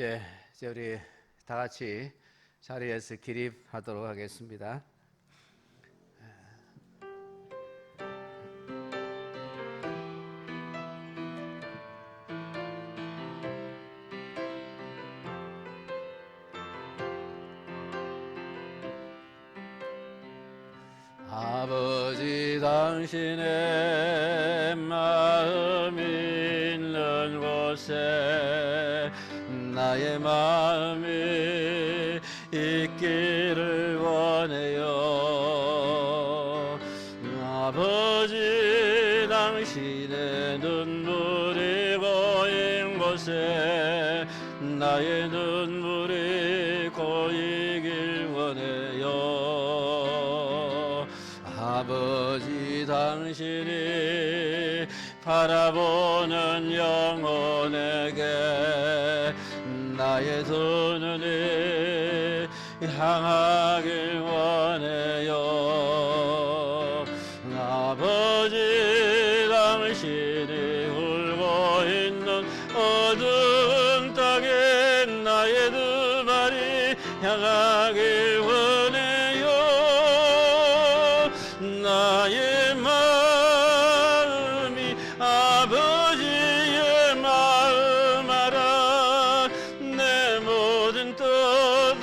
예, 이제 우리 다 같이 자리에서 기립하도록 하겠습니다. 아버지, 당신의 마음 있는 곳에 나의 마음이 있기를 원해요. 아버지, 당신의 눈물이 고인 곳에 나의 눈물이 고이길 원해요. 아버지, 당신이 바라보는 영혼에게 나의 두 눈이 향하길 원해요. 아버지, 당신이 울고 있는 어두운 땅에 나의 두 발이 향하길 원해요. 나의 마음이 아버지의 마음 알아. 내 모든 뜻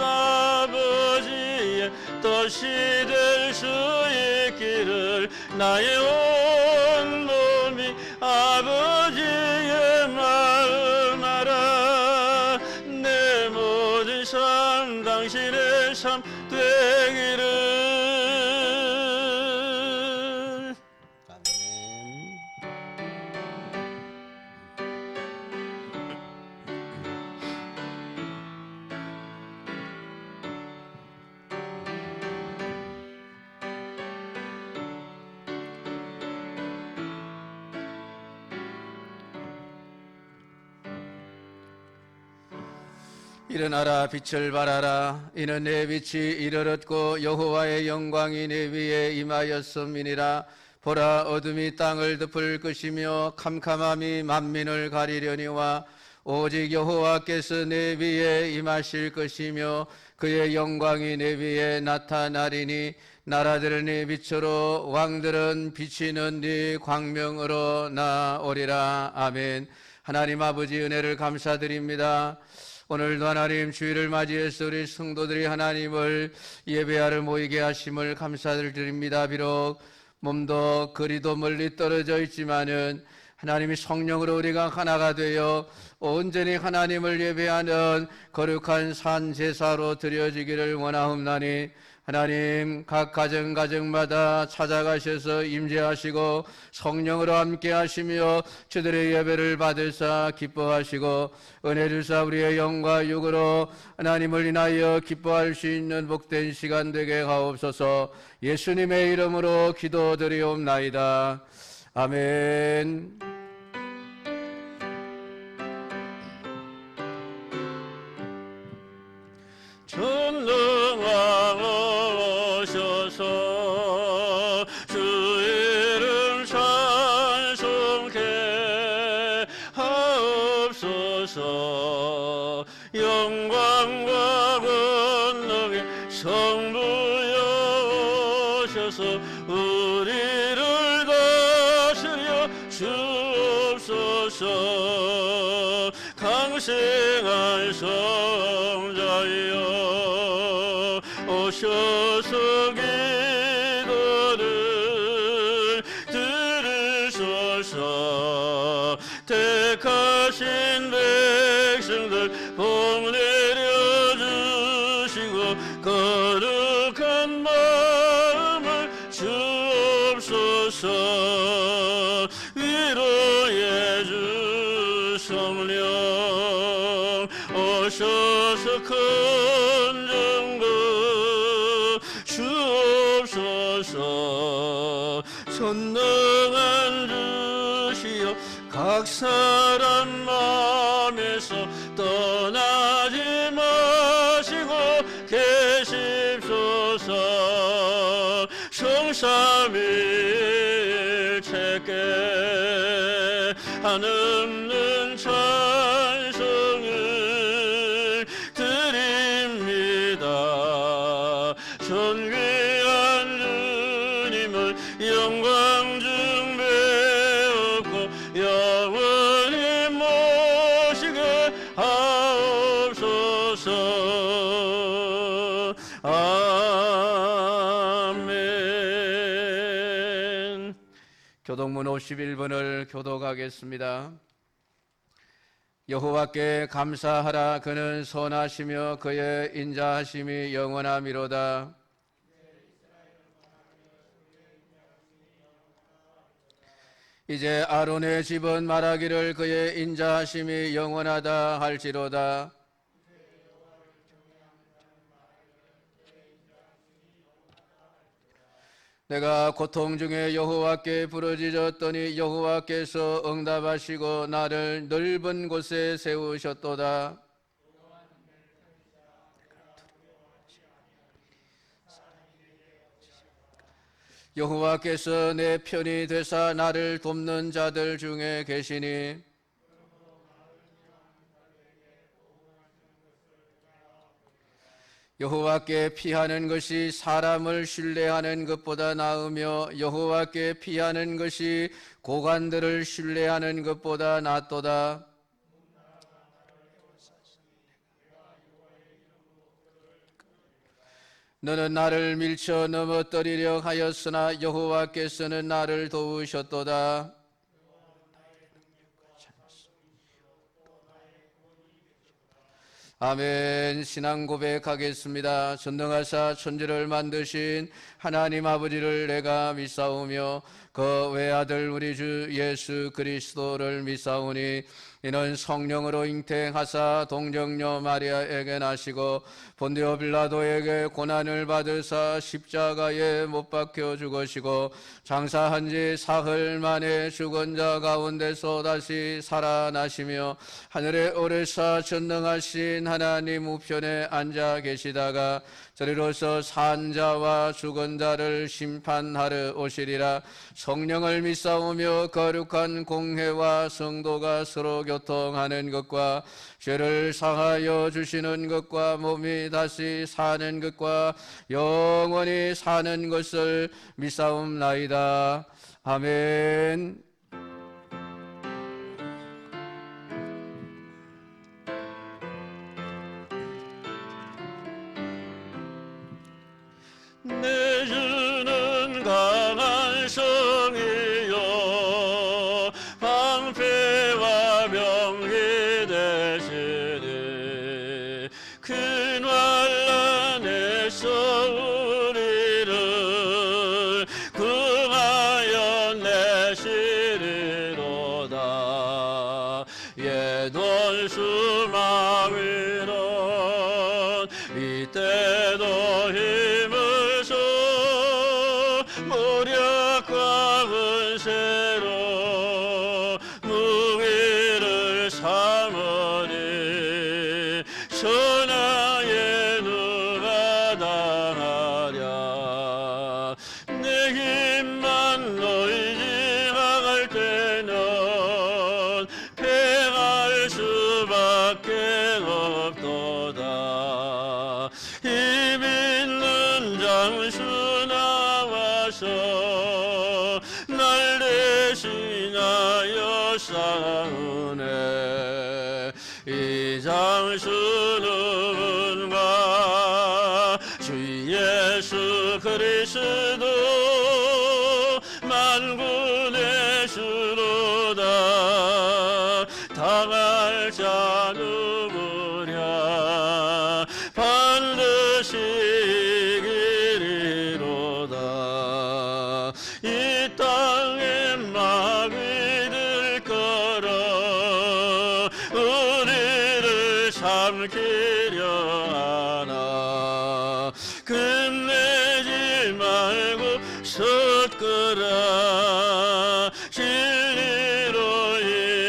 아버지의 뜻이 될 수 있기를. 나의 온 몸이 아버지의 마음 알아. 내 모든 삶 당신의 삶 되기를. 일어나라, 빛을 발하라. 이는 내 빛이 이르렀고 여호와의 영광이 내 위에 임하였음이니라. 보라, 어둠이 땅을 덮을 것이며 캄캄함이 만민을 가리려니와 오직 여호와께서 내 위에 임하실 것이며 그의 영광이 내 위에 나타나리니. 나라들은 네 빛으로 왕들은 비치는 네 광명으로 나오리라. 아멘. 하나님 아버지, 은혜를 감사드립니다. 오늘도 하나님 주일을 맞이해서 우리 성도들이 하나님을 예배하러 모이게 하심을 감사드립니다. 비록 몸도 거리도 멀리 떨어져 있지만은 하나님이 성령으로 우리가 하나가 되어 온전히 하나님을 예배하는 거룩한 산 제사로 드려지기를 원하옵나니 하나님, 각 가정마다 찾아가셔서 임재하시고 성령으로 함께 하시며 저들의 예배를 받으사 기뻐하시고 은혜 주사 우리의 영과 육으로 하나님을 인하여 기뻐할 수 있는 복된 시간 되게 하옵소서. 예수님의 이름으로 기도드리옵나이다. 아멘. 전능왕 오셔서 주 이름 찬송케 하옵소서. 영광과 권능의 성부여 오셔서 우리를 다스려 주옵소서. 강생한 성자여 오셔서 기도를 들으소서. 택하신 백성들 복 내려주시고 거룩한 마음을 주옵소서. 위로의 주 성령 오셔서 큰 주옵소서. 전능한 주시여 각 사람 마음에서 떠나지 마시고 계십소서. 성삼일체께 한없는 찬송을 영광 중배우고 영원히 모시게 하옵소서. 아멘. 교동문 51번을 교독하겠습니다. 여호와께 감사하라. 그는 선하시며 그의 인자하심이 영원하미로다. 이제 아론의 집은 말하기를 그의 인자하심이 영원하다 할지로다. 내가 고통 중에 여호와께 부르짖었더니 여호와께서 응답하시고 나를 넓은 곳에 세우셨도다. 여호와께서 내 편이 되사 나를 돕는 자들 중에 계시니 여호와께 피하는 것이 사람을 신뢰하는 것보다 나으며 여호와께 피하는 것이 고관들을 신뢰하는 것보다 낫도다. 너는 나를 밀쳐 넘어뜨리려 하였으나 여호와께서는 나를 도우셨도다. 아멘. 신앙 고백하겠습니다. 전능하사 천지를 만드신 하나님 아버지를 내가 믿사오며 그 외아들 우리 주 예수 그리스도를 믿사오니 이는 성령으로 잉태하사 동정녀 마리아에게 나시고 본디오 빌라도에게 고난을 받으사 십자가에 못 박혀 죽으시고 장사한 지 사흘 만에 죽은 자 가운데서 다시 살아나시며 하늘에 오르사 전능하신 하나님 우편에 앉아 계시다가 저리로서 산 자와 죽은 자를 심판하러 오시리라. 성령을 믿사오며 거룩한 공회와 성도가 서로 교통하는 것과 죄를 사하여 주시는 것과 몸이 다시 사는 것과 영원히 사는 것을 믿사옵나이다. 아멘. 내 주는 강한 성이요 방패와 병기 되시니 큰 환난에서 우리를 구하여 내시리로다. 예돈수 마위론 이때도 힘을 써 무력과 은세로 무기를 삼으니 선하에 누가 당하랴. 내 힘만 너희 지나갈 때는 패할 수밖에 없도다. 힘 있는 장수 나와서 날 대신하여 싸우네. 이 장수는 누군가? 주 예수 그리스도 만군의 주로다. 당할 자 누구랴? 반드시 이기리로다. 이 땅에 마귀들 걸어 우리를 삼키려 하나. 끝내지 말고 섰거라. 진리로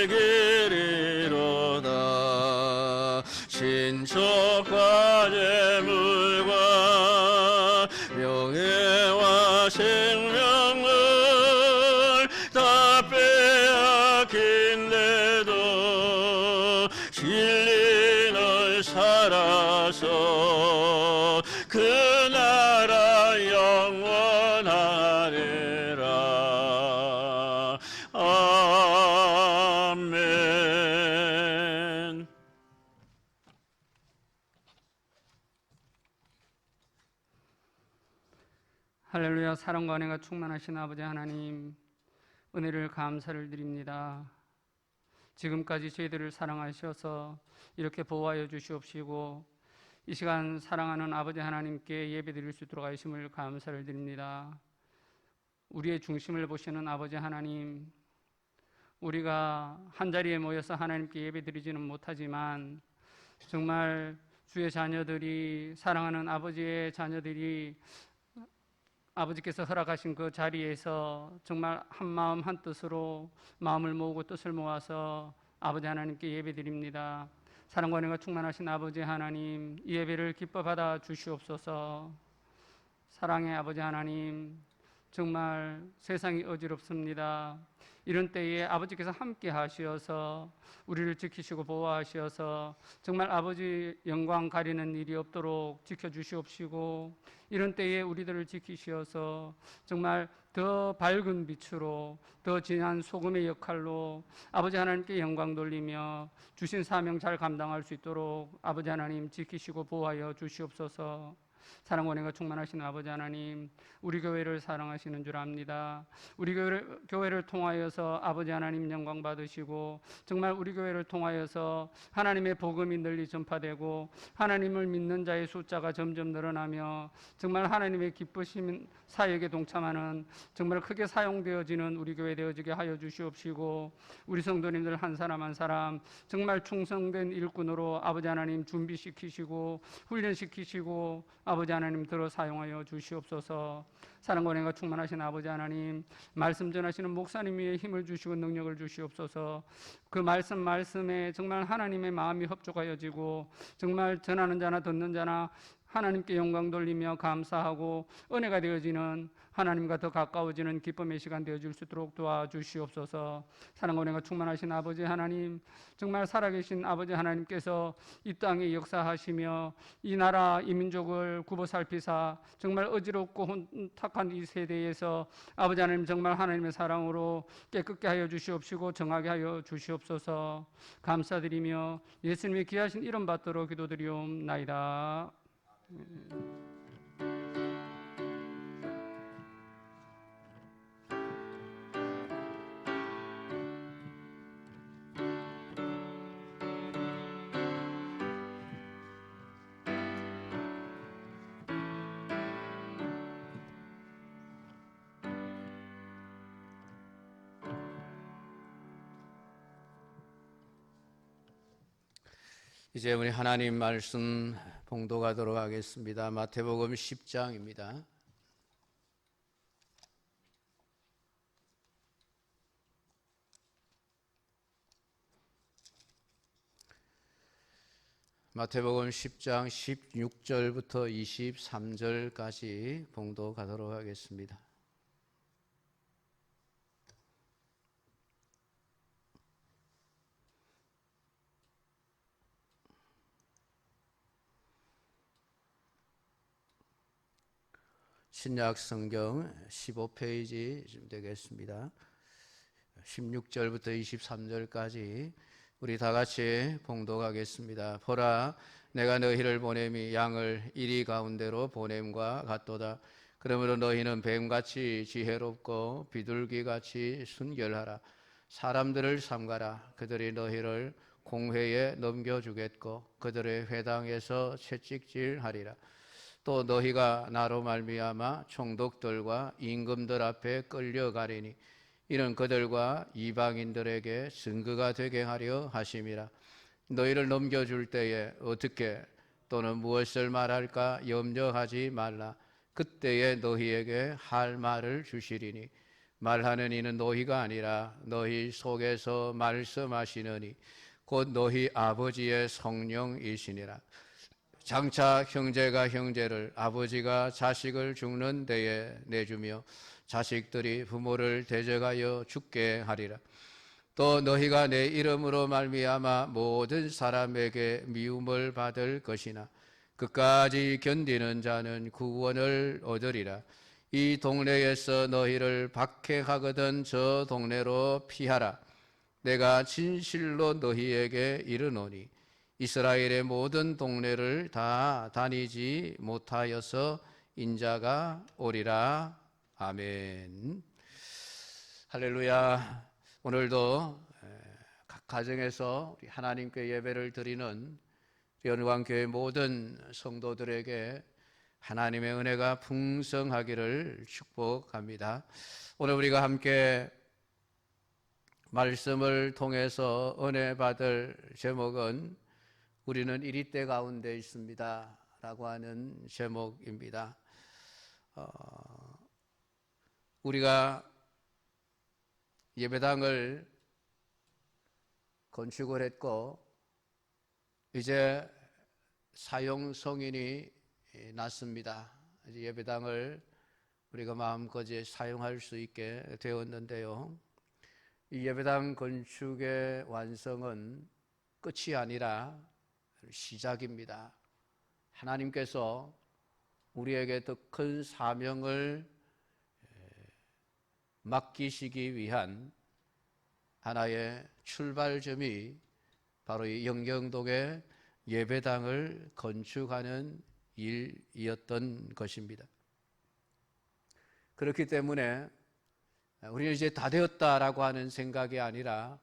이기리로다. 신속과 재물과 명예와 생명을 다 빼앗긴데도 진리는 살아서 그 나라 영원하리. 할렐루야. 사랑과 은혜가 충만하신 아버지 하나님, 은혜를 감사를 드립니다. 지금까지 저희들을 사랑하셔서 이렇게 보호하여 주시옵시고 이 시간 사랑하는 아버지 하나님께 예배드릴 수 있도록 하심을 감사를 드립니다. 우리의 중심을 보시는 아버지 하나님, 우리가 한자리에 모여서 하나님께 예배드리지는 못하지만 정말 주의 자녀들이, 사랑하는 아버지의 자녀들이 아버지께서 허락하신 그 자리에서 정말 한 마음 한 뜻으로 마음을 모으고 뜻을 모아서 아버지 하나님께 예배드립니다. 사랑과 은혜가 충만하신 아버지 하나님, 이 예배를 기뻐 받아 주시옵소서. 사랑의 아버지 하나님, 정말 세상이 어지럽습니다. 이런 때에 아버지께서 함께 하시어서 우리를 지키시고 보호하시어서 정말 아버지 영광 가리는 일이 없도록 지켜주시옵시고, 이런 때에 우리들을 지키시어서 정말 더 밝은 빛으로, 더 진한 소금의 역할로 아버지 하나님께 영광 돌리며 주신 사명 잘 감당할 수 있도록 아버지 하나님 지키시고 보호하여 주시옵소서. 사랑과 은혜가 충만하신 아버지 하나님, 우리 교회를 사랑하시는 줄 압니다. 우리 교회를 통하여서 아버지 하나님 영광 받으시고 정말 우리 교회를 통하여서 하나님의 복음이 널리 전파되고 하나님을 믿는 자의 숫자가 점점 늘어나며 정말 하나님의 기쁘신 사역에 동참하는 정말 크게 사용되어지는 우리 교회 되어지게 하여 주시옵시고, 우리 성도님들 한 사람 한 사람 정말 충성된 일꾼으로 아버지 하나님 준비시키시고 훈련시키시고 아버지 하나님 들어 사용하여 주시옵소서. 사랑과 은혜가 충만하신 아버지 하나님, 말씀 전하시는 목사님 위에 힘을 주시고 능력을 주시옵소서. 그 말씀에 정말 하나님의 마음이 협조하여지고 정말 전하는 자나 듣는 자나 하나님께 영광 돌리며 감사하고 은혜가 되어지는, 하나님과 더 가까워지는 기쁨의 시간 되어줄 수 있도록 도와주시옵소서. 사랑과 은혜가 충만하신 아버지 하나님, 정말 살아계신 아버지 하나님께서 이 땅에 역사하시며 이 나라 이 민족을 굽어 살피사 정말 어지럽고 혼탁한 이 세대에서 아버지 하나님 정말 하나님의 사랑으로 깨끗게 하여 주시옵시고 정하게 하여 주시옵소서. 감사드리며 예수님의 귀하신 이름 받들어 기도드리옵나이다. 이제 우리 하나님 말씀 봉독하도록 하겠습니다. 마태복음 10장입니다. 마태복음 10장 16절부터 23절까지 봉독하도록 하겠습니다. 신약 성경 15페이지쯤 되겠습니다. 16절부터 23절까지 우리 다 같이 봉독하겠습니다. 보라, 내가 너희를 보냄이 양을 이리 가운데로 보냄과 같도다. 그러므로 너희는 뱀같이 지혜롭고 비둘기같이 순결하라. 사람들을 삼가라. 그들이 너희를 공회에 넘겨주겠고 그들의 회당에서 채찍질하리라. 또 너희가 나로 말미암아 총독들과 임금들 앞에 끌려가리니 이는 그들과 이방인들에게 증거가 되게 하려 하심이라. 너희를 넘겨줄 때에 어떻게 또는 무엇을 말할까 염려하지 말라. 그때에 너희에게 할 말을 주시리니 말하는 이는 너희가 아니라 너희 속에서 말씀하시느니 곧 너희 아버지의 성령이시니라. 장차 형제가 형제를, 아버지가 자식을 죽는 데에 내주며 자식들이 부모를 대적하여 죽게 하리라. 또 너희가 내 이름으로 말미암아 모든 사람에게 미움을 받을 것이나 끝까지 견디는 자는 구원을 얻으리라. 이 동네에서 너희를 박해하거든 저 동네로 피하라. 내가 진실로 너희에게 이르노니 이스라엘의 모든 동네를 다 다니지 못하여서 인자가 오리라. 아멘. 할렐루야. 오늘도 각 가정에서 우리 하나님께 예배를 드리는 연광교회 모든 성도들에게 하나님의 은혜가 풍성하기를 축복합니다. 오늘 우리가 함께 말씀을 통해서 은혜 받을 제목은 우리는 이리때 가운데 있습니다 라고 하는 제목입니다. 우리가 예배당을 건축을 했고 이제 사용 승인이 났습니다. 이제 예배당을 우리가 마음껏 사용할 수 있게 되었는데요. 이 예배당 건축의 완성은 끝이 아니라 시작입니다. 하나님께서 우리에게 더 큰 사명을 맡기시기 위한 하나의 출발점이 바로 이 영경동의 예배당을 건축하는 일이었던 것입니다. 그렇기 때문에 우리는 이제 다 되었다라고 하는 생각이 아니라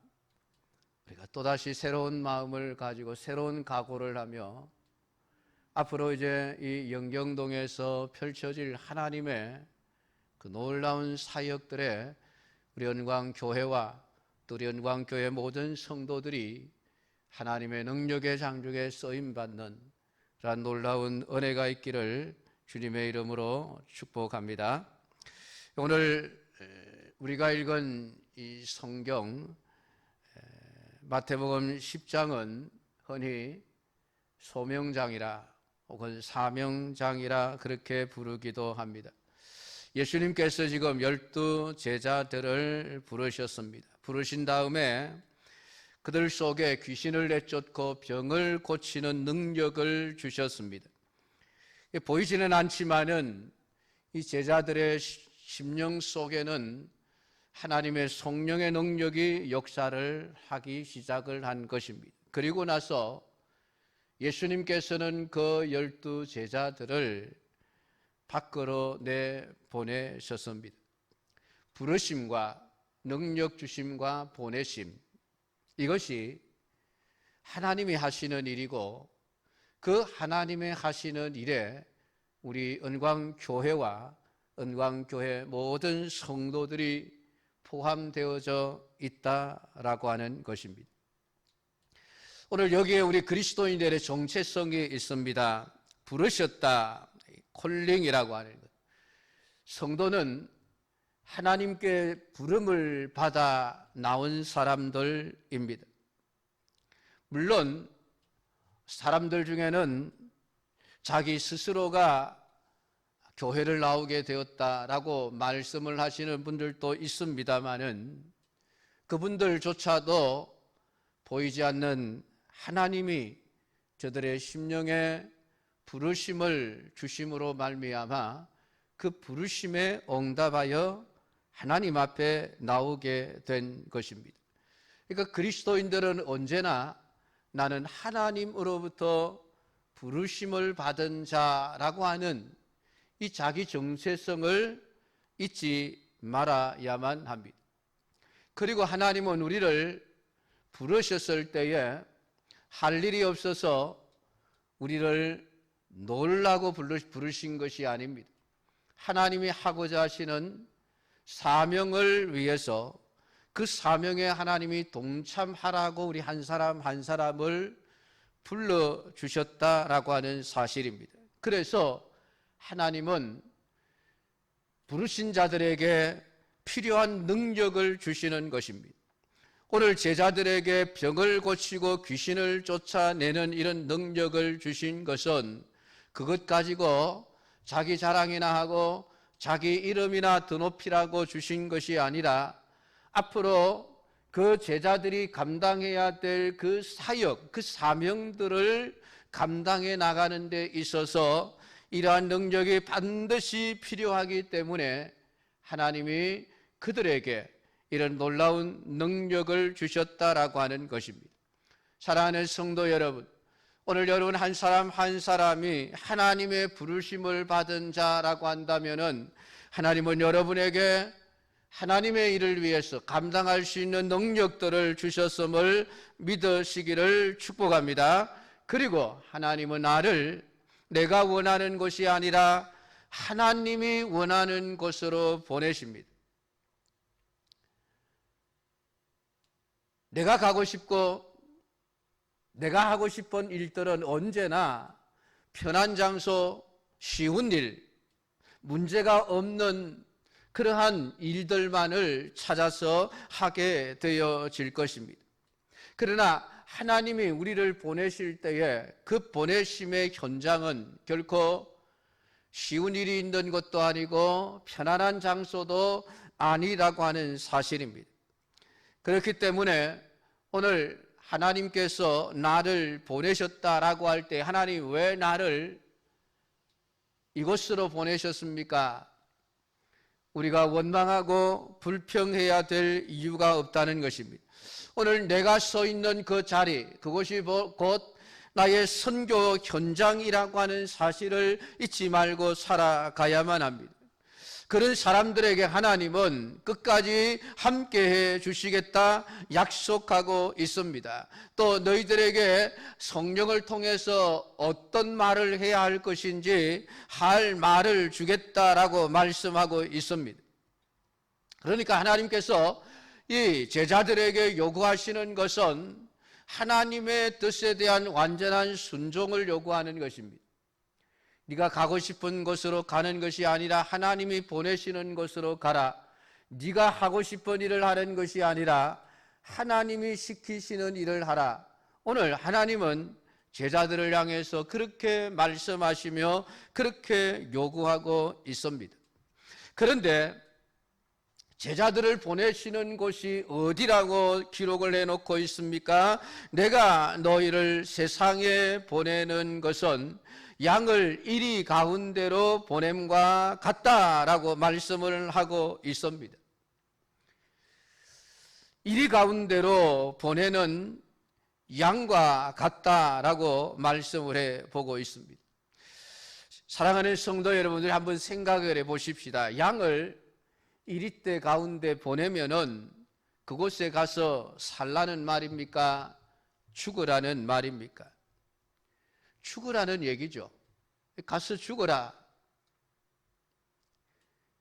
우리가 또다시 새로운 마음을 가지고 새로운 각오를 하며 앞으로 이제 이 영경동에서 펼쳐질 하나님의 그 놀라운 사역들에 우리 연광교회와 또 우리 연광교회 모든 성도들이 하나님의 능력의 장중에 쓰임받는 그런 놀라운 은혜가 있기를 주님의 이름으로 축복합니다. 오늘 우리가 읽은 이 성경 마태복음 10장은 흔히 소명장이라 혹은 사명장이라 그렇게 부르기도 합니다. 예수님께서 지금 12 제자들을 부르셨습니다. 부르신 다음에 그들 속에 귀신을 내쫓고 병을 고치는 능력을 주셨습니다. 보이지는 않지만은 이 제자들의 심령 속에는 하나님의 성령의 능력이 역사를 하기 시작을 한 것입니다. 그리고 나서 예수님께서는 그 12 제자들을 밖으로 내보내셨습니다. 부르심과 능력 주심과 보내심, 이것이 하나님이 하시는 일이고 그 하나님의 하시는 일에 우리 은광교회와 은광교회 모든 성도들이 포함되어져 있다라고 하는 것입니다. 오늘 여기에 우리 그리스도인들의 정체성이 있습니다. 부르셨다, 콜링이라고 하는 것. 성도는 하나님께 부름을 받아 나온 사람들입니다. 물론 사람들 중에는 자기 스스로가 교회를 나오게 되었다라고 말씀을 하시는 분들도 있습니다마는 그분들조차도 보이지 않는 하나님이 저들의 심령에 부르심을 주심으로 말미암아 그 부르심에 응답하여 하나님 앞에 나오게 된 것입니다. 그러니까 그리스도인들은 언제나 나는 하나님으로부터 부르심을 받은 자라고 하는 이 자기 정체성을 잊지 말아야만 합니다. 그리고 하나님은 우리를 부르셨을 때에 할 일이 없어서 우리를 놀라고 부르신 것이 아닙니다. 하나님이 하고자 하시는 사명을 위해서 그 사명에 하나님이 동참하라고 우리 한 사람 한 사람을 불러주셨다라고 하는 사실입니다. 그래서 하나님은 부르신 자들에게 필요한 능력을 주시는 것입니다. 오늘 제자들에게 병을 고치고 귀신을 쫓아내는 이런 능력을 주신 것은 그것 가지고 자기 자랑이나 하고 자기 이름이나 드높이라고 주신 것이 아니라 앞으로 그 제자들이 감당해야 될 그 사역, 그 사명들을 감당해 나가는 데 있어서 이러한 능력이 반드시 필요하기 때문에 하나님이 그들에게 이런 놀라운 능력을 주셨다라고 하는 것입니다. 사랑하는 성도 여러분, 오늘 여러분 한 사람 한 사람이 하나님의 부르심을 받은 자라고 한다면은 하나님은 여러분에게 하나님의 일을 위해서 감당할 수 있는 능력들을 주셨음을 믿으시기를 축복합니다. 그리고 하나님은 나를 내가 원하는 것이 아니라 하나님이 원하는 곳으로 보내십니다. 내가 가고 싶고 내가 하고 싶은 일들은 언제나 편한 장소, 쉬운 일, 문제가 없는 그러한 일들만을 찾아서 하게 되어질 것입니다. 그러나 하나님이 우리를 보내실 때에 그 보내심의 현장은 결코 쉬운 일이 있는 것도 아니고 편안한 장소도 아니라고 하는 사실입니다. 그렇기 때문에 오늘 하나님께서 나를 보내셨다라고 할 때 하나님 왜 나를 이곳으로 보내셨습니까? 우리가 원망하고 불평해야 될 이유가 없다는 것입니다. 오늘 내가 서 있는 그 자리, 그것이 곧 나의 선교 현장이라고 하는 사실을 잊지 말고 살아가야만 합니다. 그런 사람들에게 하나님은 끝까지 함께해 주시겠다 약속하고 있습니다. 또 너희들에게 성령을 통해서 어떤 말을 해야 할 것인지 할 말을 주겠다라고 말씀하고 있습니다. 그러니까 하나님께서 이 제자들에게 요구하시는 것은 하나님의 뜻에 대한 완전한 순종을 요구하는 것입니다. 네가 가고 싶은 곳으로 가는 것이 아니라 하나님이 보내시는 곳으로 가라. 네가 하고 싶은 일을 하는 것이 아니라 하나님이 시키시는 일을 하라. 오늘 하나님은 제자들을 향해서 그렇게 말씀하시며 그렇게 요구하고 있습니다. 그런데 제자들을 보내시는 곳이 어디라고 기록을 해놓고 있습니까? 내가 너희를 세상에 보내는 것은 양을 이리 가운데로 보냄과 같다라고 말씀을 하고 있습니다. 이리 가운데로 보내는 양과 같다라고 말씀을 해보고 있습니다. 사랑하는 성도 여러분들 한번 생각을 해보십시다. 양을 이리대 가운데 보내면은 그곳에 가서 살라는 말입니까? 죽으라는 말입니까? 죽으라는 얘기죠. 가서 죽어라.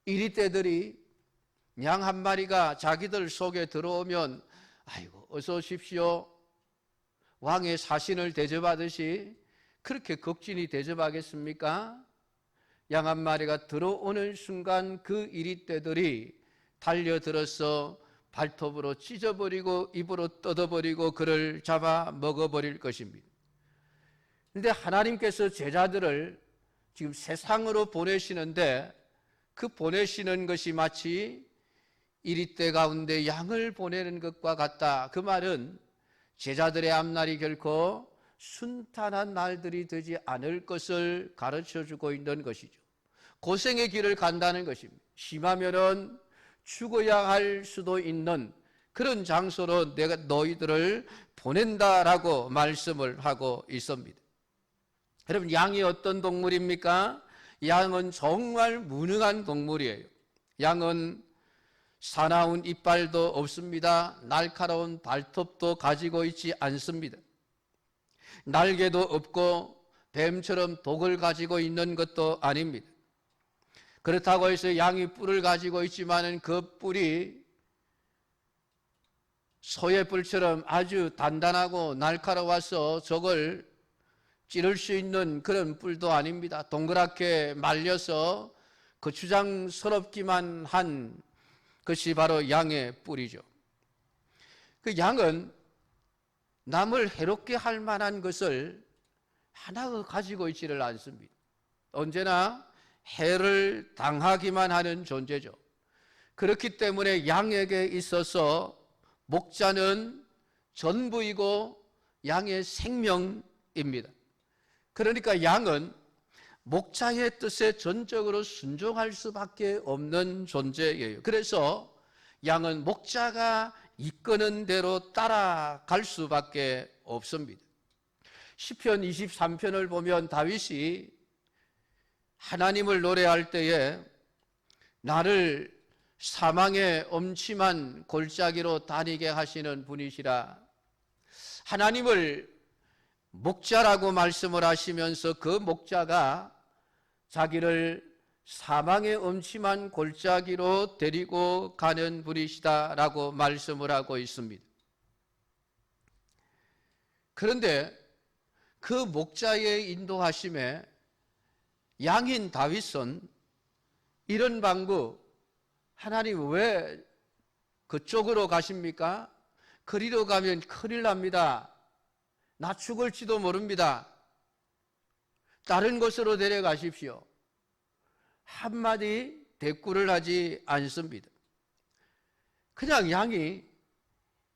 이리떼들이 양 한 마리가 자기들 속에 들어오면 아이고 어서 오십시오. 왕의 사신을 대접하듯이 그렇게 극진히 대접하겠습니까? 양 한 마리가 들어오는 순간 그 이리떼들이 달려들어서 발톱으로 찢어버리고 입으로 뜯어버리고 그를 잡아 먹어버릴 것입니다. 그런데 하나님께서 제자들을 지금 세상으로 보내시는데 그 보내시는 것이 마치 이리떼 가운데 양을 보내는 것과 같다. 그 말은 제자들의 앞날이 결코 순탄한 날들이 되지 않을 것을 가르쳐주고 있는 것이죠. 고생의 길을 간다는 것입니다. 심하면은 죽어야 할 수도 있는 그런 장소로 내가 너희들을 보낸다라고 말씀을 하고 있습니다. 여러분, 양이 어떤 동물입니까? 양은 정말 무능한 동물이에요. 양은 사나운 이빨도 없습니다. 날카로운 발톱도 가지고 있지 않습니다. 날개도 없고 뱀처럼 독을 가지고 있는 것도 아닙니다. 그렇다고 해서 양이 뿔을 가지고 있지만은 그 뿔이 소의 뿔처럼 아주 단단하고 날카로워서 저걸 찌를 수 있는 그런 뿔도 아닙니다. 동그랗게 말려서 거추장스럽기만 한 것이 바로 양의 뿔이죠. 그 양은 남을 해롭게 할 만한 것을 하나 가지고 있지를 않습니다. 언제나 해를 당하기만 하는 존재죠. 그렇기 때문에 양에게 있어서 목자는 전부이고 양의 생명입니다. 그러니까 양은 목자의 뜻에 전적으로 순종할 수밖에 없는 존재예요. 그래서 양은 목자가 이끄는 대로 따라갈 수밖에 없습니다. 시편 23편을 보면 다윗이 하나님을 노래할 때에 나를 사망의 엄침한 골짜기로 다니게 하시는 분이시라, 하나님을 목자라고 말씀을 하시면서 그 목자가 자기를 사망의 엄침한 골짜기로 데리고 가는 분이시다라고 말씀을 하고 있습니다. 그런데 그 목자의 인도하심에 양인 다윗은 이런 방구, 하나님 왜 그쪽으로 가십니까? 그리로 가면 큰일 납니다. 나 죽을지도 모릅니다. 다른 곳으로 데려가십시오. 한마디 대꾸를 하지 않습니다. 그냥 양이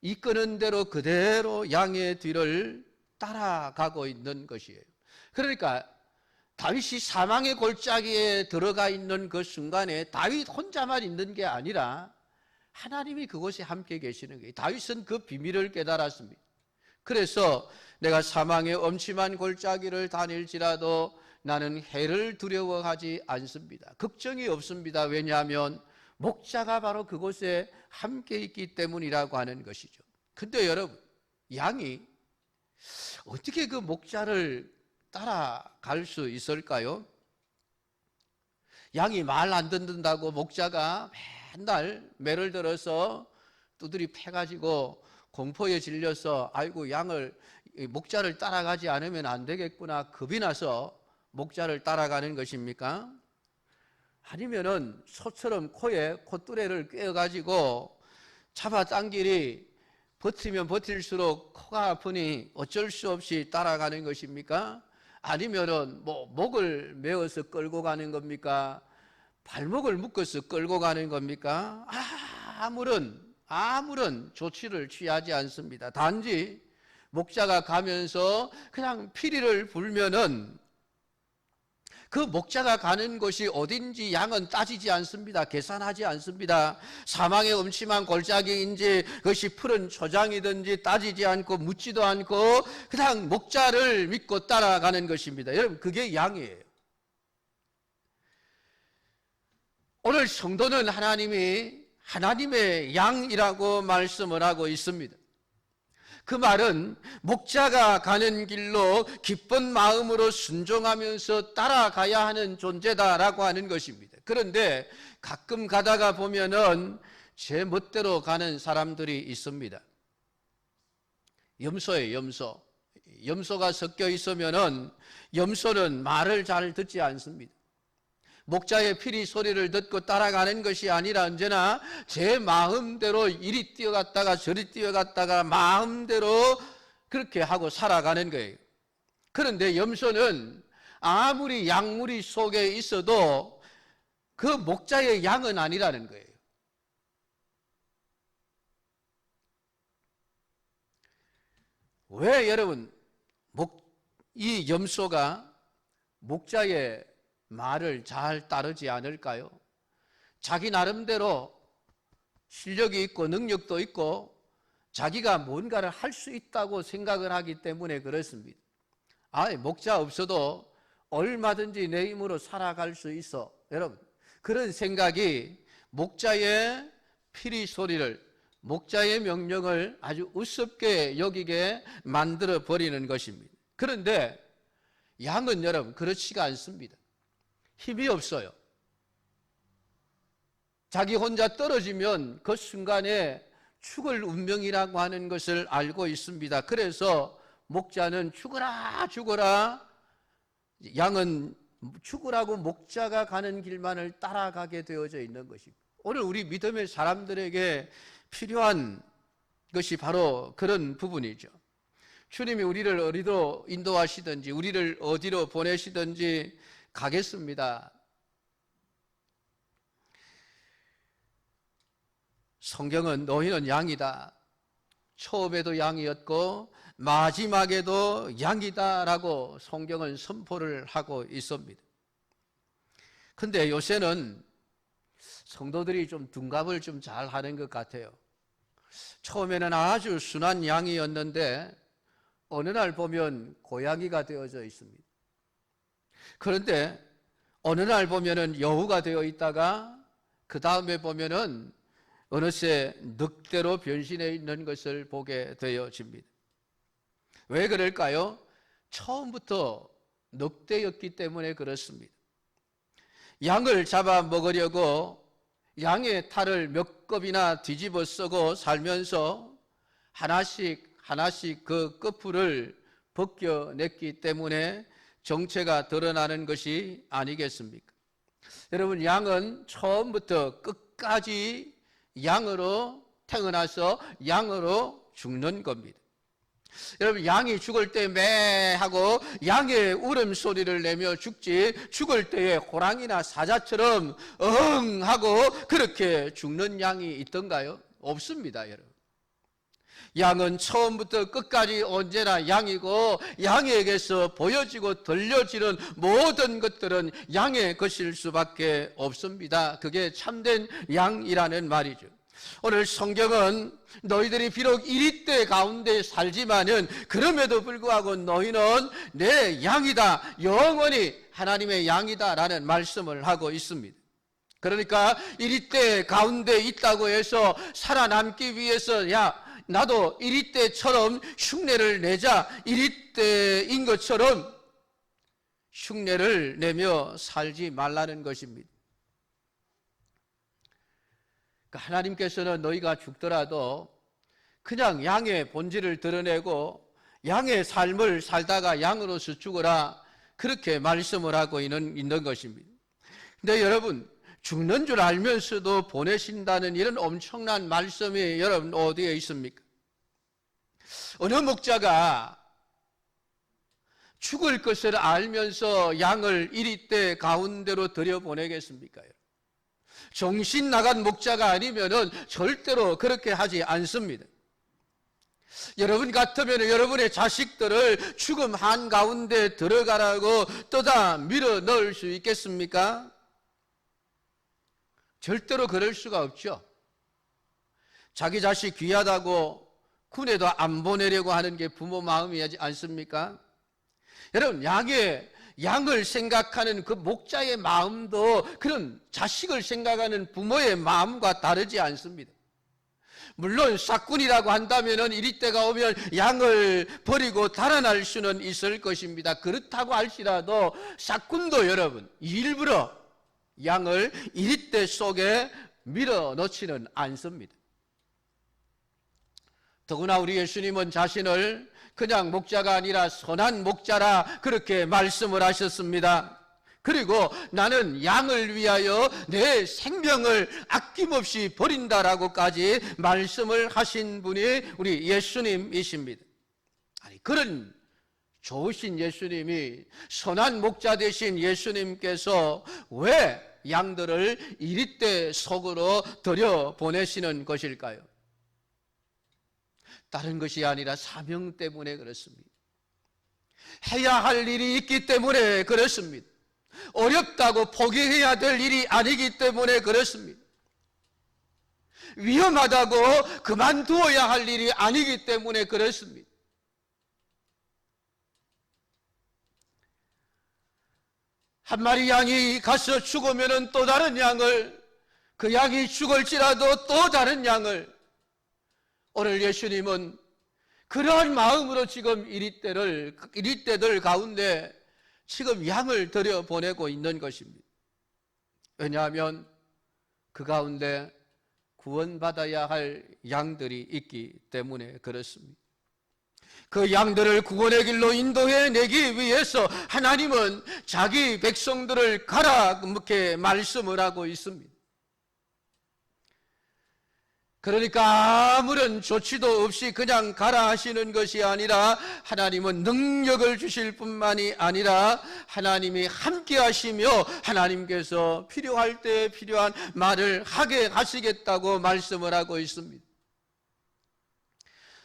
이끄는 대로 그대로 양의 뒤를 따라가고 있는 것이에요. 그러니까 다윗이 사망의 골짜기에 들어가 있는 그 순간에 다윗 혼자만 있는 게 아니라 하나님이 그곳에 함께 계시는 거예요. 다윗은 그 비밀을 깨달았습니다. 그래서 내가 사망의 엄침한 골짜기를 다닐지라도 나는 해를 두려워하지 않습니다. 걱정이 없습니다. 왜냐하면 목자가 바로 그곳에 함께 있기 때문이라고 하는 것이죠. 근데 여러분, 양이 어떻게 그 목자를 따라갈 수 있을까요? 양이 말 안 듣는다고 목자가 맨날 매를 들어서 두드리 패가지고 공포에 질려서 아이고 목자를 따라가지 않으면 안 되겠구나 겁이 나서 목자를 따라가는 것입니까? 아니면은 소처럼 코에 콧뚜레를 꿰어가지고 잡아당기리 버티면 버틸수록 코가 아프니 어쩔 수 없이 따라가는 것입니까? 아니면은 목을 메어서 끌고 가는 겁니까? 발목을 묶어서 끌고 가는 겁니까? 아무런 조치를 취하지 않습니다. 단지 목자가 가면서 그냥 피리를 불면은 그 목자가 가는 곳이 어딘지 양은 따지지 않습니다. 계산하지 않습니다. 사망의 음침한 골짜기인지 그것이 푸른 초장이든지 따지지 않고 묻지도 않고 그냥 목자를 믿고 따라가는 것입니다. 여러분, 그게 양이에요. 오늘 성도는 하나님의 양이라고 말씀을 하고 있습니다. 그 말은 목자가 가는 길로 기쁜 마음으로 순종하면서 따라가야 하는 존재다라고 하는 것입니다. 그런데 가끔 가다가 보면은 제 멋대로 가는 사람들이 있습니다. 염소예요, 염소. 염소가 섞여 있으면은 염소는 말을 잘 듣지 않습니다. 목자의 피리 소리를 듣고 따라가는 것이 아니라 언제나 제 마음대로 이리 뛰어갔다가 저리 뛰어갔다가 마음대로 그렇게 하고 살아가는 거예요. 그런데 염소는 아무리 양무리 속에 있어도 그 목자의 양은 아니라는 거예요. 왜 여러분 이 염소가 목자의 말을 잘 따르지 않을까요? 자기 나름대로 실력이 있고 능력도 있고 자기가 뭔가를 할 수 있다고 생각을 하기 때문에 그렇습니다. 목자 없어도 얼마든지 내 힘으로 살아갈 수 있어. 여러분, 그런 생각이 목자의 피리 소리를, 목자의 명령을 아주 우습게 여기게 만들어 버리는 것입니다. 그런데 양은 여러분 그렇지가 않습니다. 힘이 없어요. 자기 혼자 떨어지면 그 순간에 죽을 운명이라고 하는 것을 알고 있습니다. 그래서 목자는 죽어라 죽어라, 양은 죽으라고 목자가 가는 길만을 따라가게 되어져 있는 것입니다. 오늘 우리 믿음의 사람들에게 필요한 것이 바로 그런 부분이죠. 주님이 우리를 어디로 인도하시든지 우리를 어디로 보내시든지 가겠습니다. 성경은 너희는 양이다, 처음에도 양이었고 마지막에도 양이다라고 성경은 선포를 하고 있습니다. 근데 요새는 성도들이 좀 둔갑을 좀 잘 하는 것 같아요. 처음에는 아주 순한 양이었는데 어느 날 보면 고양이가 되어져 있습니다. 그런데 어느 날 보면은 여우가 되어 있다가 그 다음에 보면은 어느새 늑대로 변신해 있는 것을 보게 되어집니다. 왜 그럴까요? 처음부터 늑대였기 때문에 그렇습니다. 양을 잡아 먹으려고 양의 탈을 몇 겁이나 뒤집어 쓰고 살면서 하나씩 그 끝풀을 벗겨냈기 때문에 정체가 드러나는 것이 아니겠습니까? 여러분, 양은 처음부터 끝까지 양으로 태어나서 양으로 죽는 겁니다. 여러분, 양이 죽을 때 매 하고 양의 울음소리를 내며 죽지, 죽을 때에 호랑이나 사자처럼 응 하고 그렇게 죽는 양이 있던가요? 없습니다, 여러분. 양은 처음부터 끝까지 언제나 양이고, 양에게서 보여지고 들려지는 모든 것들은 양의 것일 수밖에 없습니다. 그게 참된 양이라는 말이죠. 오늘 성경은 너희들이 비록 이리때 가운데 살지만은 그럼에도 불구하고 너희는 내 양이다, 영원히 하나님의 양이다 라는 말씀을 하고 있습니다. 그러니까 이리때 가운데 있다고 해서 살아남기 위해서 나도 이리때처럼 흉내를 내자, 이리때인 것처럼 흉내를 내며 살지 말라는 것입니다. 하나님께서는 너희가 죽더라도 그냥 양의 본질을 드러내고 양의 삶을 살다가 양으로서 죽어라, 그렇게 말씀을 하고 있는 것입니다. 근데 여러분, 죽는 줄 알면서도 보내신다는 이런 엄청난 말씀이 여러분 어디에 있습니까? 어느 목자가 죽을 것을 알면서 양을 이리때 가운데로 들여보내겠습니까? 정신 나간 목자가 아니면은 절대로 그렇게 하지 않습니다. 여러분 같으면 여러분의 자식들을 죽음 한가운데 들어가라고 떠다 밀어 넣을 수 있겠습니까? 절대로 그럴 수가 없죠. 자기 자식 귀하다고 군에도 안 보내려고 하는 게 부모 마음이지 않습니까? 여러분, 양을 생각하는 그 목자의 마음도 그런 자식을 생각하는 부모의 마음과 다르지 않습니다. 물론 싹군이라고 한다면 이리때가 오면 양을 버리고 달아날 수는 있을 것입니다. 그렇다고 할지라도 싹군도 여러분 일부러 양을 이리때 속에 밀어넣지는 않습니다. 더구나 우리 예수님은 자신을 그냥 목자가 아니라 선한 목자라 그렇게 말씀을 하셨습니다. 그리고 나는 양을 위하여 내 생명을 아낌없이 버린다라고까지 말씀을 하신 분이 우리 예수님이십니다. 아니, 그런 좋으신 예수님이, 선한 목자 되신 예수님께서 왜 양들을 이리때 속으로 들여보내시는 것일까요? 다른 것이 아니라 사명 때문에 그렇습니다. 해야 할 일이 있기 때문에 그렇습니다. 어렵다고 포기해야 될 일이 아니기 때문에 그렇습니다. 위험하다고 그만두어야 할 일이 아니기 때문에 그렇습니다. 한 마리 양이 가서 죽으면 또 다른 양을, 그 양이 죽을지라도 또 다른 양을, 오늘 예수님은 그러한 마음으로 지금 이리때들 가운데 지금 양을 들여보내고 있는 것입니다. 왜냐하면 그 가운데 구원받아야 할 양들이 있기 때문에 그렇습니다. 그 양들을 구원의 길로 인도해내기 위해서 하나님은 자기 백성들을 가라 그렇게 말씀을 하고 있습니다. 그러니까 아무런 조치도 없이 그냥 가라 하시는 것이 아니라 하나님은 능력을 주실 뿐만이 아니라 하나님이 함께 하시며 하나님께서 필요할 때 필요한 말을 하게 하시겠다고 말씀을 하고 있습니다.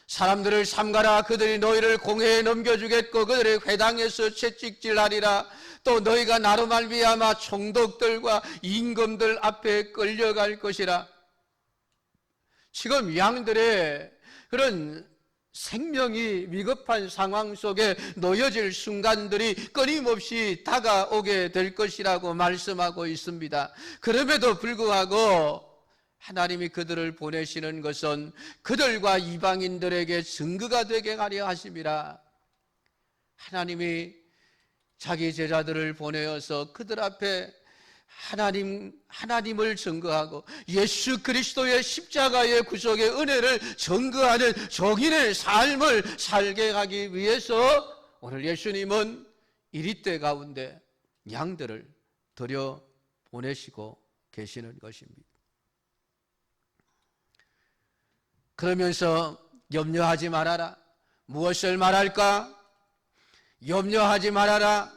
사람들을 삼가라, 그들이 너희를 공회에 넘겨주겠고 그들의 회당에서 채찍질하리라. 또 너희가 나로 말미암아 총독들과 임금들 앞에 끌려갈 것이라. 지금 양들의 그런 생명이 위급한 상황 속에 놓여질 순간들이 끊임없이 다가오게 될 것이라고 말씀하고 있습니다. 그럼에도 불구하고 하나님이 그들을 보내시는 것은 그들과 이방인들에게 증거가 되게 하려 하심이라. 하나님이 자기 제자들을 보내어서 그들 앞에 하나님을 증거하고 예수 그리스도의 십자가의 구속의 은혜를 증거하는 정인의 삶을 살게 하기 위해서 오늘 예수님은 이리때 가운데 양들을 들여 보내시고 계시는 것입니다. 그러면서 염려하지 말아라. 무엇을 말할까? 염려하지 말아라.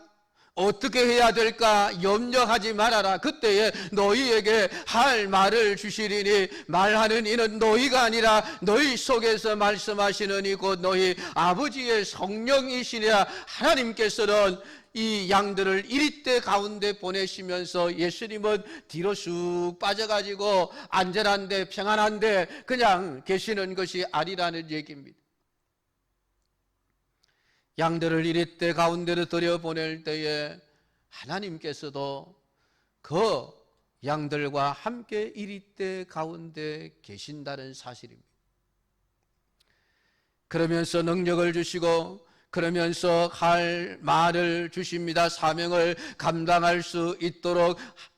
어떻게 해야 될까? 염려하지 말아라. 그때에 너희에게 할 말을 주시리니 말하는 이는 너희가 아니라 너희 속에서 말씀하시는 이곧 너희 아버지의 성령이시니라. 하나님께서는 이 양들을 이리때 가운데 보내시면서 예수님은 뒤로 쑥 빠져가지고 안전한데 평안한데 그냥 계시는 것이 아니라는 얘기입니다. 양들을 이리때 가운데로 들여보낼 때에 하나님께서도 그 양들과 함께 이리때 가운데 계신다는 사실입니다. 그러면서 능력을 주시고 그러면서 할 말을 주십니다. 사명을 감당할 수 있도록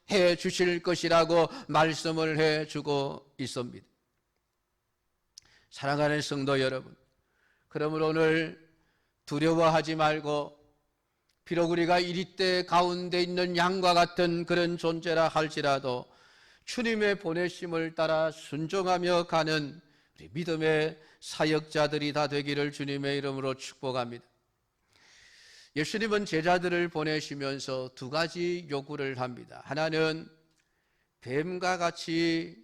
해 주실 것이라고 말씀을 해 주고 있습니다. 사랑하는 성도 여러분, 그러므로 오늘 두려워하지 말고 비록 우리가 이리때 가운데 있는 양과 같은 그런 존재라 할지라도 주님의 보내심을 따라 순종하며 가는 우리 믿음의 사역자들이 다 되기를 주님의 이름으로 축복합니다. 예수님은 제자들을 보내시면서 두 가지 요구를 합니다. 하나는 뱀과 같이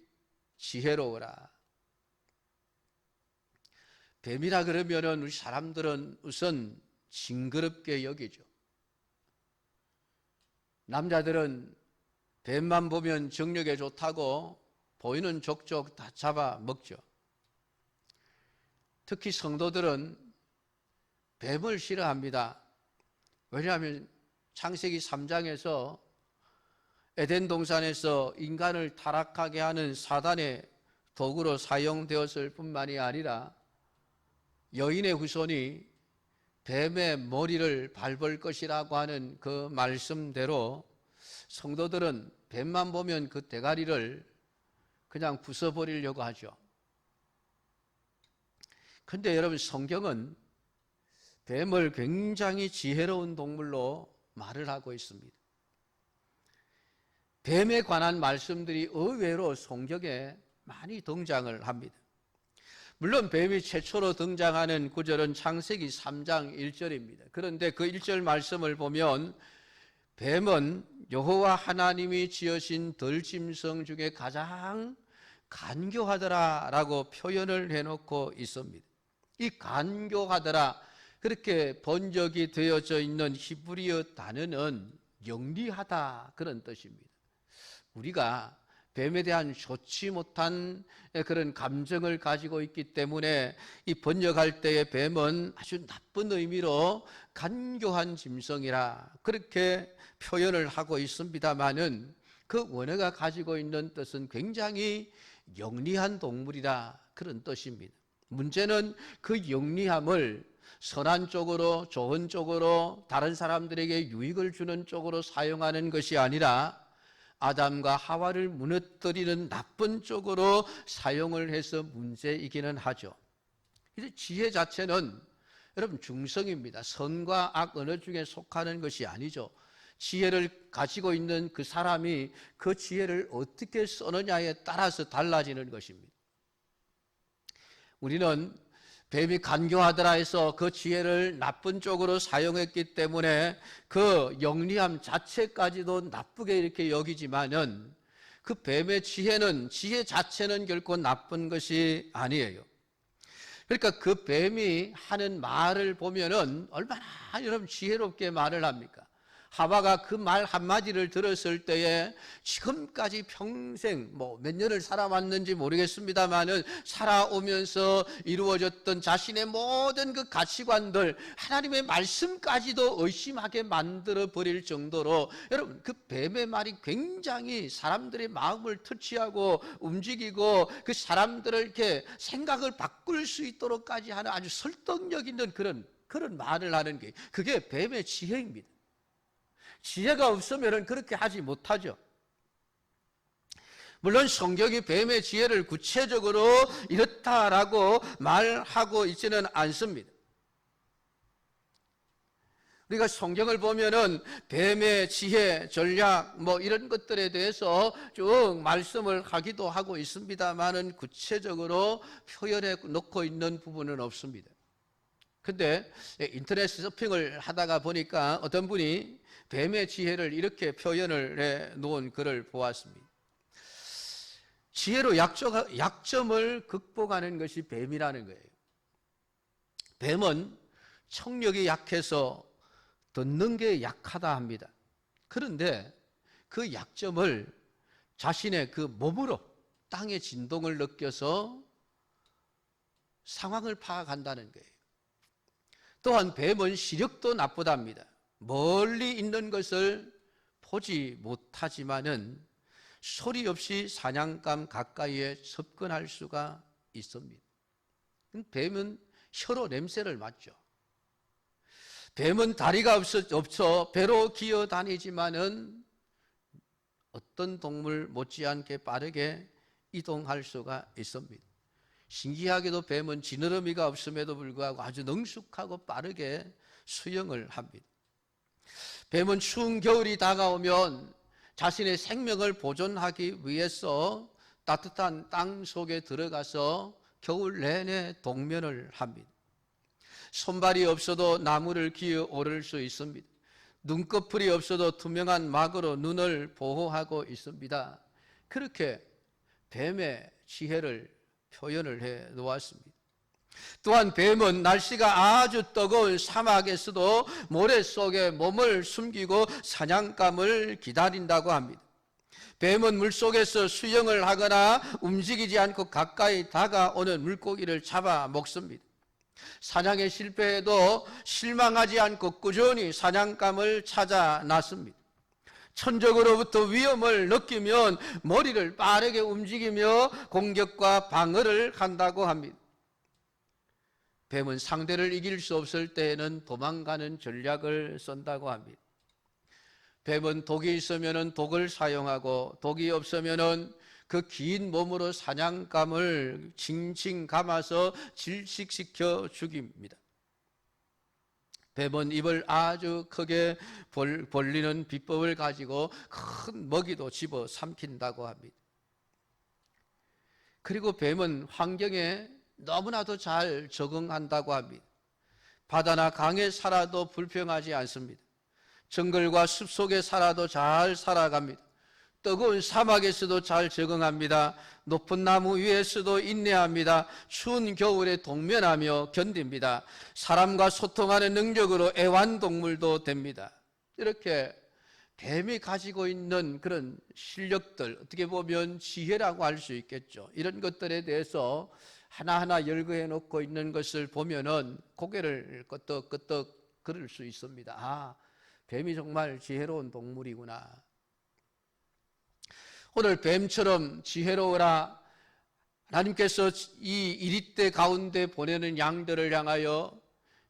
지혜로워라. 뱀이라 그러면은 우리 사람들은 우선 징그럽게 여기죠. 남자들은 뱀만 보면 정력에 좋다고 보이는 족족 다 잡아 먹죠. 특히 성도들은 뱀을 싫어합니다. 왜냐하면 창세기 3장에서 에덴 동산에서 인간을 타락하게 하는 사단의 도구로 사용되었을 뿐만이 아니라 여인의 후손이 뱀의 머리를 밟을 것이라고 하는 그 말씀대로 성도들은 뱀만 보면 그 대가리를 그냥 부숴버리려고 하죠. 그런데 여러분, 성경은 뱀을 굉장히 지혜로운 동물로 말을 하고 있습니다. 뱀에 관한 말씀들이 의외로 성경에 많이 등장을 합니다. 물론 뱀이 최초로 등장하는 구절은 창세기 3장 1절입니다. 그런데 그 1절 말씀을 보면 뱀은 여호와 하나님이 지으신 들짐승 중에 가장 간교하더라라고 표현을 해놓고 있습니다. 이 간교하더라, 그렇게 번역이 되어져 있는 히브리어 단어는 영리하다, 그런 뜻입니다. 우리가 뱀에 대한 좋지 못한 그런 감정을 가지고 있기 때문에 이 번역할 때의 뱀은 아주 나쁜 의미로 간교한 짐승이라 그렇게 표현을 하고 있습니다마는 그 원어가 가지고 있는 뜻은 굉장히 영리한 동물이라 그런 뜻입니다. 문제는 그 영리함을 선한 쪽으로, 좋은 쪽으로, 다른 사람들에게 유익을 주는 쪽으로 사용하는 것이 아니라 아담과 하와를 무너뜨리는 나쁜 쪽으로 사용을 해서 문제이기는 하죠. 그래서 지혜 자체는 여러분 중성입니다. 선과 악 어느 중에 속하는 것이 아니죠. 지혜를 가지고 있는 그 사람이 그 지혜를 어떻게 쓰느냐에 따라서 달라지는 것입니다. 우리는 뱀이 간교하더라 해서 그 지혜를 나쁜 쪽으로 사용했기 때문에 그 영리함 자체까지도 나쁘게 이렇게 여기지만은 그 뱀의 지혜 자체는 결코 나쁜 것이 아니에요. 그러니까 그 뱀이 하는 말을 보면은 얼마나 여러분 지혜롭게 말을 합니까? 하와가 그 말 한마디를 들었을 때에 지금까지 평생 몇 년을 살아왔는지 모르겠습니다만은 살아오면서 이루어졌던 자신의 모든 그 가치관들, 하나님의 말씀까지도 의심하게 만들어 버릴 정도로, 여러분, 그 뱀의 말이 굉장히 사람들의 마음을 터치하고 움직이고 그 사람들을 이렇게 생각을 바꿀 수 있도록까지 하는 아주 설득력 있는 그런 말을 하는 게, 그게 뱀의 지혜입니다. 지혜가 없으면 그렇게 하지 못하죠. 물론 성경이 뱀의 지혜를 구체적으로 이렇다라고 말하고 있지는 않습니다. 우리가 성경을 보면은 뱀의 지혜, 전략 이런 것들에 대해서 쭉 말씀을 하기도 하고 있습니다만은 구체적으로 표현해 놓고 있는 부분은 없습니다. 근데 인터넷 서핑을 하다가 보니까 어떤 분이 뱀의 지혜를 이렇게 표현을 해 놓은 글을 보았습니다. 지혜로 약점을 극복하는 것이 뱀이라는 거예요. 뱀은 청력이 약해서 듣는 게 약하다 합니다. 그런데 그 약점을 자신의 그 몸으로 땅의 진동을 느껴서 상황을 파악한다는 거예요. 또한 뱀은 시력도 나쁘답니다. 멀리 있는 것을 보지 못하지만은 소리 없이 사냥감 가까이에 접근할 수가 있습니다. 뱀은 혀로 냄새를 맡죠. 뱀은 다리가 없어 배로 기어 다니지만은 어떤 동물 못지않게 빠르게 이동할 수가 있습니다. 신기하게도 뱀은 지느러미가 없음에도 불구하고 아주 능숙하고 빠르게 수영을 합니다. 뱀은 추운 겨울이 다가오면 자신의 생명을 보존하기 위해서 따뜻한 땅 속에 들어가서 겨울 내내 동면을 합니다. 손발이 없어도 나무를 기어 오를 수 있습니다. 눈꺼풀이 없어도 투명한 막으로 눈을 보호하고 있습니다. 그렇게 뱀의 지혜를 표현을 해 놓았습니다. 또한 뱀은 날씨가 아주 뜨거운 사막에서도 모래 속에 몸을 숨기고 사냥감을 기다린다고 합니다. 뱀은 물속에서 수영을 하거나 움직이지 않고 가까이 다가오는 물고기를 잡아 먹습니다. 사냥에 실패해도 실망하지 않고 꾸준히 사냥감을 찾아 나섭니다. 천적으로부터 위험을 느끼면 머리를 빠르게 움직이며 공격과 방어를 한다고 합니다. 뱀은 상대를 이길 수 없을 때에는 도망가는 전략을 쓴다고 합니다. 뱀은 독이 있으면 독을 사용하고 독이 없으면 그 긴 몸으로 사냥감을 칭칭 감아서 질식시켜 죽입니다. 뱀은 입을 아주 크게 벌리는 비법을 가지고 큰 먹이도 집어 삼킨다고 합니다. 그리고 뱀은 환경에 너무나도 잘 적응한다고 합니다. 바다나 강에 살아도 불평하지 않습니다. 정글과 숲속에 살아도 잘 살아갑니다. 뜨거운 사막에서도 잘 적응합니다. 높은 나무 위에서도 인내합니다. 추운 겨울에 동면하며 견딥니다. 사람과 소통하는 능력으로 애완동물도 됩니다. 이렇게 뱀이 가지고 있는 그런 실력들, 어떻게 보면 지혜라고 할 수 있겠죠. 이런 것들에 대해서 하나하나 열거해 놓고 있는 것을 보면은 고개를 끄덕끄덕 그럴 수 있습니다. 아, 뱀이 정말 지혜로운 동물이구나. 오늘 뱀처럼 지혜로워라. 하나님께서 이 이리대 가운데 보내는 양들을 향하여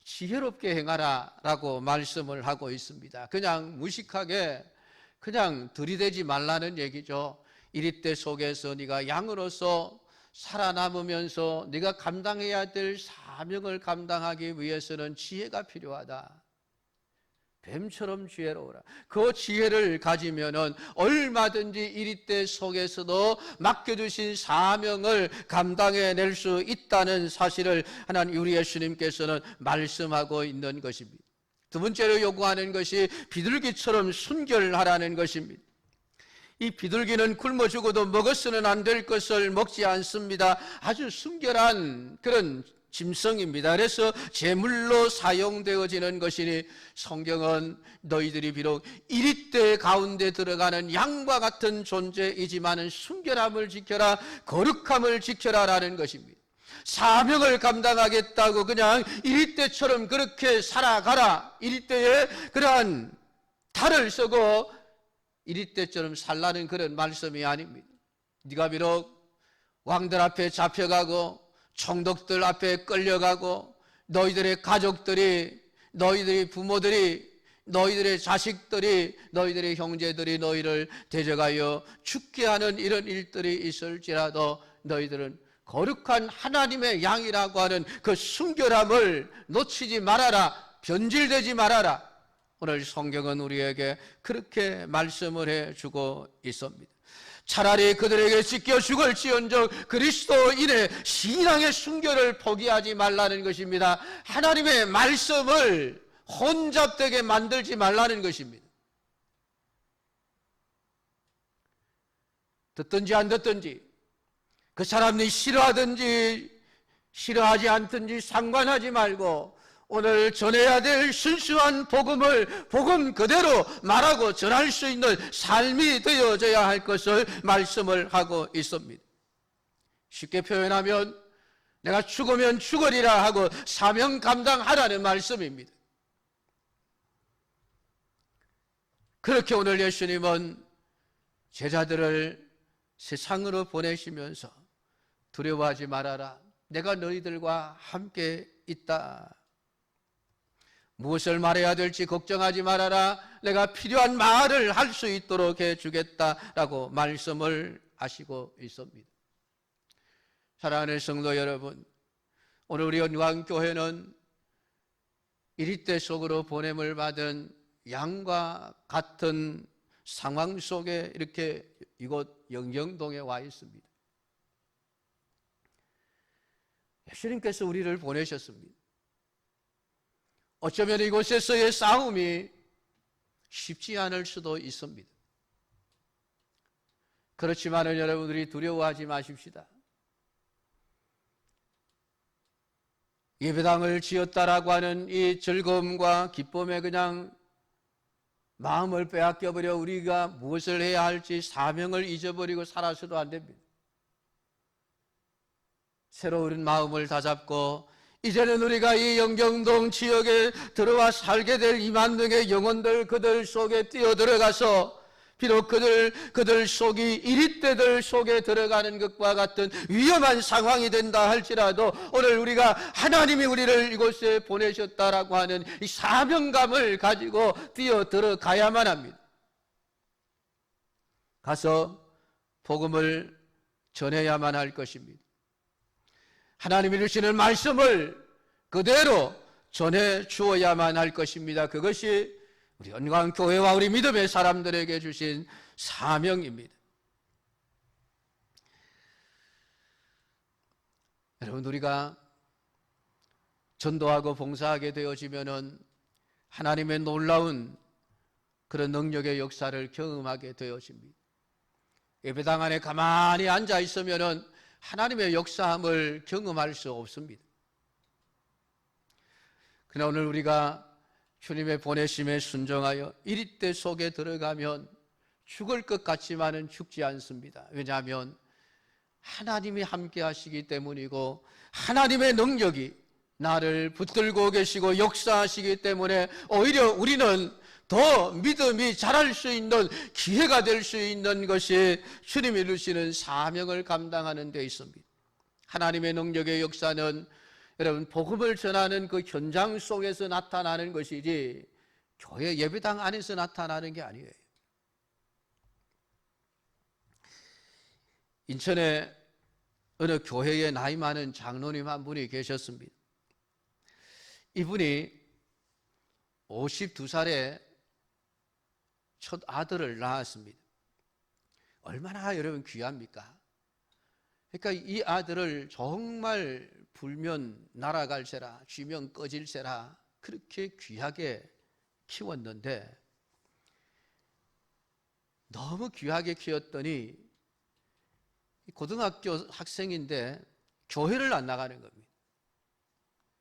지혜롭게 행하라 라고 말씀을 하고 있습니다. 그냥 무식하게 그냥 들이대지 말라는 얘기죠. 이리대 속에서 네가 양으로서 살아남으면서 네가 감당해야 될 사명을 감당하기 위해서는 지혜가 필요하다. 뱀처럼 지혜로워라. 그 지혜를 가지면은 얼마든지 이리대 속에서도 맡겨주신 사명을 감당해낼 수 있다는 사실을 하나님 우리 예수님께서는 말씀하고 있는 것입니다. 두 번째로 요구하는 것이 비둘기처럼 순결하라는 것입니다. 이 비둘기는 굶어 죽어도 먹어서는 안 될 것을 먹지 않습니다. 아주 순결한 그런 짐승입니다. 그래서 제물로 사용되어지는 것이니 성경은 너희들이 비록 이리대 가운데 들어가는 양과 같은 존재이지만은 순결함을 지켜라, 거룩함을 지켜라라는 것입니다. 사명을 감당하겠다고 그냥 이리대처럼 그렇게 살아가라, 이리대에 그러한 탈을 쓰고 이리대처럼 살라는 그런 말씀이 아닙니다. 네가 비록 왕들 앞에 잡혀가고 총독들 앞에 끌려가고 너희들의 가족들이, 너희들의 부모들이, 너희들의 자식들이, 너희들의 형제들이 너희를 대적하여 죽게 하는 이런 일들이 있을지라도 너희들은 거룩한 하나님의 양이라고 하는 그 순결함을 놓치지 말아라, 변질되지 말아라. 오늘 성경은 우리에게 그렇게 말씀을 해주고 있습니다. 차라리 그들에게 찢겨 죽을지언정 그리스도인의 신앙의 순결을 포기하지 말라는 것입니다. 하나님의 말씀을 혼잡되게 만들지 말라는 것입니다. 듣든지 안 듣든지, 그 사람이 싫어하든지 싫어하지 않든지 상관하지 말고 오늘 전해야 될 순수한 복음을 복음 그대로 말하고 전할 수 있는 삶이 되어져야 할 것을 말씀을 하고 있습니다. 쉽게 표현하면 내가 죽으면 죽으리라 하고 사명 감당하라는 말씀입니다. 그렇게 오늘 예수님은 제자들을 세상으로 보내시면서 두려워하지 말아라, 내가 너희들과 함께 있다. 무엇을 말해야 될지 걱정하지 말아라, 내가 필요한 말을 할 수 있도록 해주겠다라고 말씀을 하시고 있습니다. 사랑하는 성도 여러분, 오늘 우리 연광교회는 이리대 속으로 보냄을 받은 양과 같은 상황 속에 이렇게 이곳 영경동에 와 있습니다. 예수님께서 우리를 보내셨습니다. 어쩌면 이곳에서의 싸움이 쉽지 않을 수도 있습니다. 그렇지만은 여러분들이 두려워하지 마십시다. 예배당을 지었다라고 하는 이 즐거움과 기쁨에 그냥 마음을 빼앗겨버려 우리가 무엇을 해야 할지 사명을 잊어버리고 살아서도 안 됩니다. 새로운 마음을 다잡고 이제는 우리가 이 영경동 지역에 들어와 살게 될 2만 명의 영혼들, 그들 속에 뛰어들어가서 비록 그들 속이 이리대들 속에 들어가는 것과 같은 위험한 상황이 된다 할지라도 오늘 우리가 하나님이 우리를 이곳에 보내셨다라고 하는 이 사명감을 가지고 뛰어들어가야만 합니다. 가서 복음을 전해야만 할 것입니다. 하나님이 주시는 말씀을 그대로 전해 주어야만 할 것입니다. 그것이 우리 연광교회와 우리 믿음의 사람들에게 주신 사명입니다. 여러분, 우리가 전도하고 봉사하게 되어지면은 하나님의 놀라운 그런 능력의 역사를 경험하게 되어집니다. 예배당 안에 가만히 앉아 있으면은 하나님의 역사함을 경험할 수 없습니다. 그러나 오늘 우리가 주님의 보내심에 순종하여 이리대 속에 들어가면 죽을 것 같지만은 죽지 않습니다. 왜냐하면 하나님이 함께 하시기 때문이고 하나님의 능력이 나를 붙들고 계시고 역사하시기 때문에 오히려 우리는 더 믿음이 자랄 수 있는 기회가 될 수 있는 것이 주님이 주시는 사명을 감당하는 데 있습니다. 하나님의 능력의 역사는 여러분 복음을 전하는 그 현장 속에서 나타나는 것이지 교회 예배당 안에서 나타나는 게 아니에요. 인천에 어느 교회에 나이 많은 장로님 한 분이 계셨습니다. 이분이 52살에 첫 아들을 낳았습니다. 얼마나 여러분 귀합니까? 그러니까 이 아들을 정말 불면 날아갈세라, 쥐면 꺼질세라 그렇게 귀하게 키웠는데 너무 귀하게 키웠더니 고등학교 학생인데 교회를 안 나가는 겁니다.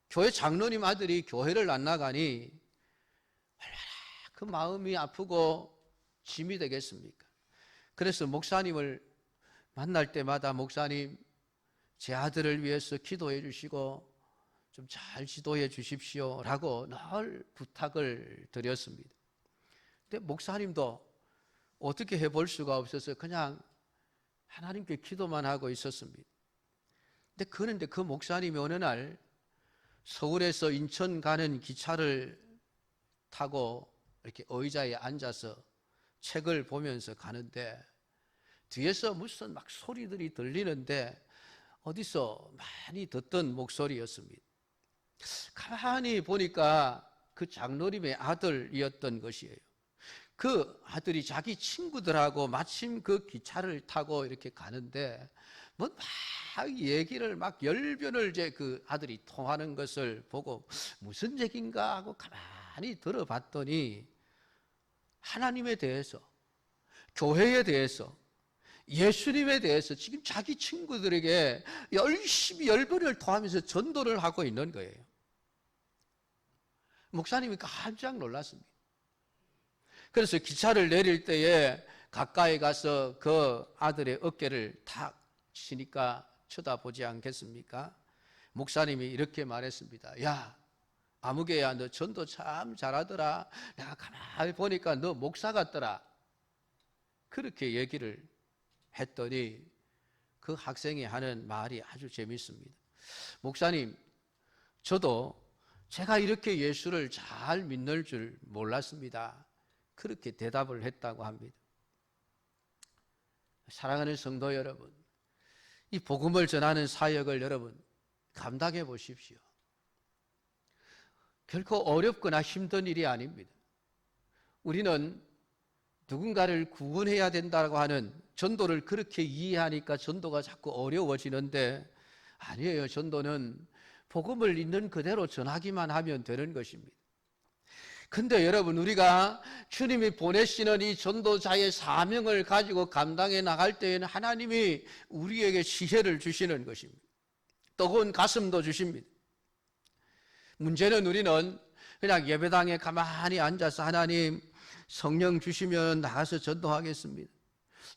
교회 장로님 아들이 교회를 안 나가니 얼마나 그 마음이 아프고 짐이 되겠습니까? 그래서 목사님을 만날 때마다 목사님, 제 아들을 위해서 기도해 주시고 좀 잘 지도해 주십시오 라고 늘 부탁을 드렸습니다. 근데 목사님도 어떻게 해볼 수가 없어서 그냥 하나님께 기도만 하고 있었습니다. 그런데 그 목사님이 어느 날 서울에서 인천 가는 기차를 타고 이렇게 의자에 앉아서 책을 보면서 가는데 뒤에서 무슨 막 소리들이 들리는데 어디서 많이 듣던 목소리였습니다. 가만히 보니까 그 장로님의 아들이었던 것이에요. 그 아들이 자기 친구들하고 마침 그 기차를 타고 이렇게 가는데 뭐 막 얘기를 막 열변을 이제 그 아들이 통하는 것을 보고 무슨 얘기인가 하고 가만히 들어봤더니 하나님에 대해서, 교회에 대해서, 예수님에 대해서 지금 자기 친구들에게 열심히 열변을 토하면서 전도를 하고 있는 거예요. 목사님이 깜짝 놀랐습니다. 그래서 기차를 내릴 때에 가까이 가서 그 아들의 어깨를 탁 치니까 쳐다보지 않겠습니까? 목사님이 이렇게 말했습니다. 야, 아무개야, 너 전도 참 잘하더라. 내가 가만히 보니까 너 목사 같더라. 그렇게 얘기를 했더니 그 학생이 하는 말이 아주 재밌습니다. 목사님, 저도 제가 이렇게 예수를 잘 믿는 줄 몰랐습니다. 그렇게 대답을 했다고 합니다. 사랑하는 성도 여러분, 이 복음을 전하는 사역을 여러분 감당해 보십시오. 결코 어렵거나 힘든 일이 아닙니다. 우리는 누군가를 구원해야 된다고 하는 전도를 그렇게 이해하니까 전도가 자꾸 어려워지는데 아니에요. 전도는 복음을 있는 그대로 전하기만 하면 되는 것입니다. 근데 여러분, 우리가 주님이 보내시는 이 전도자의 사명을 가지고 감당해 나갈 때에는 하나님이 우리에게 지혜를 주시는 것입니다. 뜨거운 가슴도 주십니다. 문제는 우리는 그냥 예배당에 가만히 앉아서 하나님 성령 주시면 나가서 전도하겠습니다.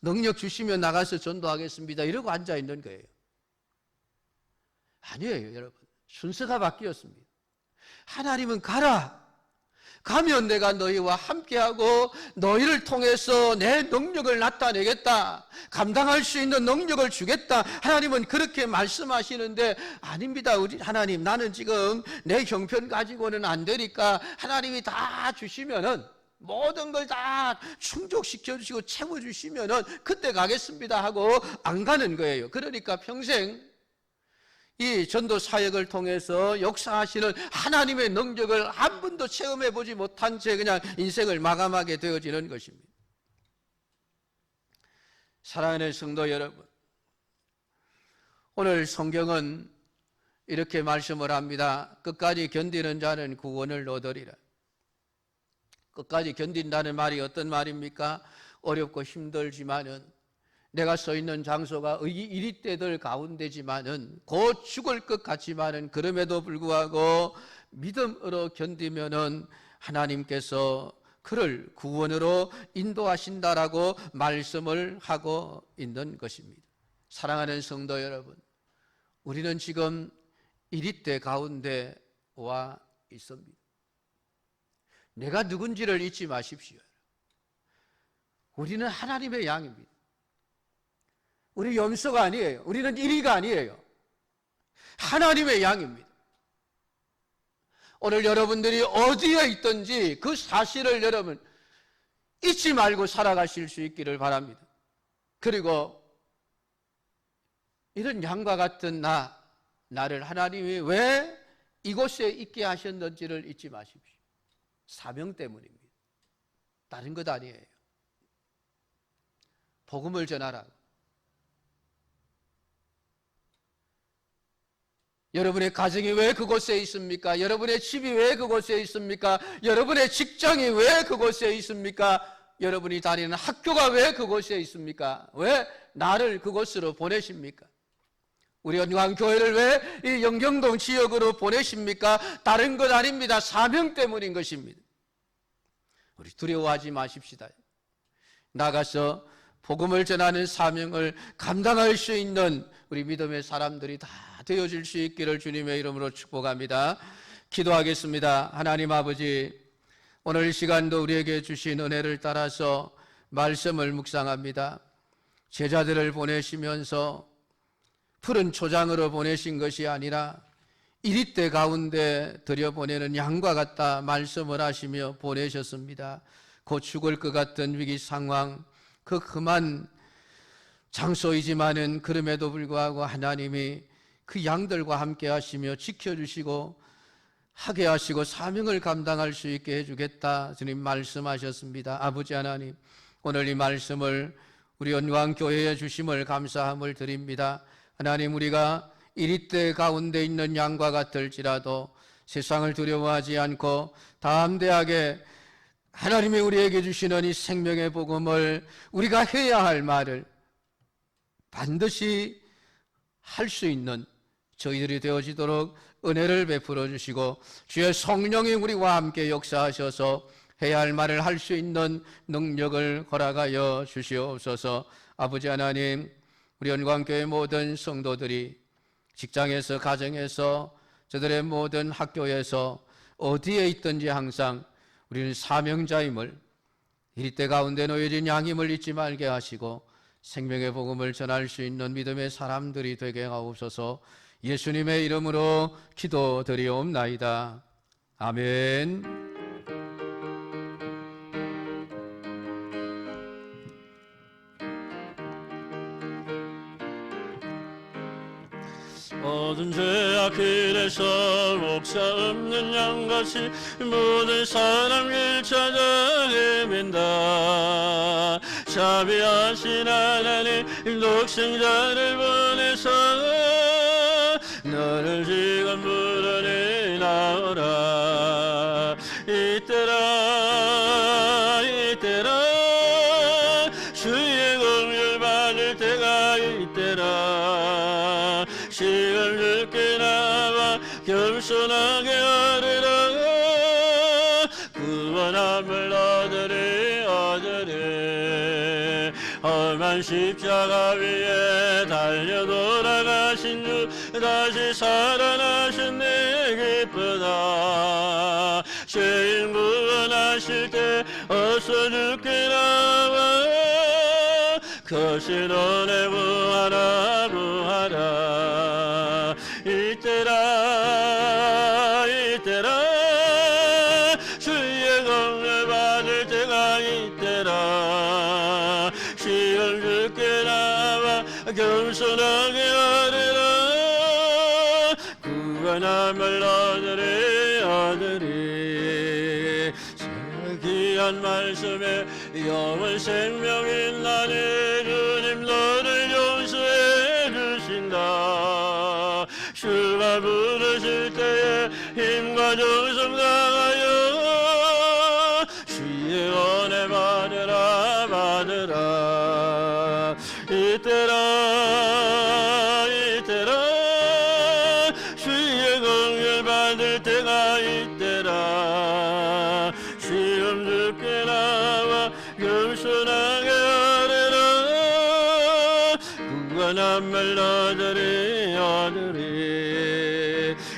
능력 주시면 나가서 전도하겠습니다. 이러고 앉아 있는 거예요. 아니에요, 여러분. 순서가 바뀌었습니다. 하나님은 가라. 가면 내가 너희와 함께하고 너희를 통해서 내 능력을 나타내겠다. 감당할 수 있는 능력을 주겠다. 하나님은 그렇게 말씀하시는데 아닙니다. 우리 하나님, 나는 지금 내 형편 가지고는 안 되니까 하나님이 다 주시면은 모든 걸 다 충족시켜 주시고 채워 주시면은 그때 가겠습니다 하고 안 가는 거예요. 그러니까 평생 이 전도 사역을 통해서 역사하시는 하나님의 능력을 한 번도 체험해 보지 못한 채 그냥 인생을 마감하게 되어지는 것입니다. 사랑하는 성도 여러분, 오늘 성경은 이렇게 말씀을 합니다. 끝까지 견디는 자는 구원을 얻으리라. 끝까지 견딘다는 말이 어떤 말입니까? 어렵고 힘들지만은 내가 서 있는 장소가 이리때들 가운데지만은 곧 죽을 것 같지만은 그럼에도 불구하고 믿음으로 견디면은 하나님께서 그를 구원으로 인도하신다라고 말씀을 하고 있는 것입니다. 사랑하는 성도 여러분, 우리는 지금 이리때 가운데 와 있습니다. 내가 누군지를 잊지 마십시오. 우리는 하나님의 양입니다. 우리 염소가 아니에요. 우리는 이리가 아니에요. 하나님의 양입니다. 오늘 여러분들이 어디에 있든지 그 사실을 여러분 잊지 말고 살아가실 수 있기를 바랍니다. 그리고 이런 양과 같은 나를 하나님이 왜 이곳에 있게 하셨는지를 잊지 마십시오. 사명 때문입니다. 다른 것 아니에요. 복음을 전하라. 여러분의 가정이 왜 그곳에 있습니까? 여러분의 집이 왜 그곳에 있습니까? 여러분의 직장이 왜 그곳에 있습니까? 여러분이 다니는 학교가 왜 그곳에 있습니까? 왜 나를 그곳으로 보내십니까? 우리 연광교회를 왜 이 영경동 지역으로 보내십니까? 다른 것 아닙니다. 사명 때문인 것입니다. 우리 두려워하지 마십시다. 나가서 복음을 전하는 사명을 감당할 수 있는 우리 믿음의 사람들이 다 되어질 수 있기를 주님의 이름으로 축복합니다. 기도하겠습니다. 하나님 아버지, 오늘 이 시간도 우리에게 주신 은혜를 따라서 말씀을 묵상합니다. 제자들을 보내시면서 푸른 초장으로 보내신 것이 아니라 이리때 가운데 들여보내는 양과 같다 말씀을 하시며 보내셨습니다. 곧 죽을 것 같은 위기 상황, 그 험한 장소이지만은 그럼에도 불구하고 하나님이 그 양들과 함께 하시며 지켜주시고 하게 하시고 사명을 감당할 수 있게 해주겠다 주님 말씀하셨습니다. 아버지 하나님, 오늘 이 말씀을 우리 연광교회에 주심을 감사함을 드립니다. 하나님, 우리가 이리때 가운데 있는 양과 같을지라도 세상을 두려워하지 않고 담대하게 하나님이 우리에게 주시는 이 생명의 복음을 우리가 해야 할 말을 반드시 할 수 있는 저희들이 되어지도록 은혜를 베풀어 주시고 주의 성령이 우리와 함께 역사하셔서 해야 할 말을 할 수 있는 능력을 허락하여 주시옵소서. 아버지 하나님, 우리 연광교회 모든 성도들이 직장에서, 가정에서, 저들의 모든 학교에서 어디에 있든지 항상 우리는 사명자임을, 이리때 가운데 놓여진 양임을 잊지 말게 하시고 생명의 복음을 전할 수 있는 믿음의 사람들이 되게 하옵소서. 예수님의 이름으로 기도드리옵나이다. 아멘. 모든 죄악 길에서 목자 없는 양같이 모든 사람을 찾아 헤맨다. 자비하신 하나님 독생자를 보내서 너를 지금 부르니 나오라. 이때라 이때라 주의 긍휼 받을 때가 이때라. 지금 주께 나와 겸손하게 하리라. 구원함을 얻으리 얻으리. 험한 십자가 위에 달려 돌아가신 주 다시 살아나신 내 기쁘다. 죄인 구원하실 때 어서 주께 나와 거신 은혜 구하라 구하라. 이때라 이때라 주의 긍휼 받을 때가 이때라. 지금 주께 나와 겸손하게 하리라. 구원함을 얻으리 얻으리. 귀한 말씀에 영원 생명인 나의 주님 너를 용서해 주신다. 주가 부르실 때에 힘과 정성 다하여 주의 은혜 받으라 받으라. 이때라 이때라 주의 긍휼 받을 때가 이때라. 지금 주께 나와 겸손하게 하리라. 구원함을 얻으리 얻으리.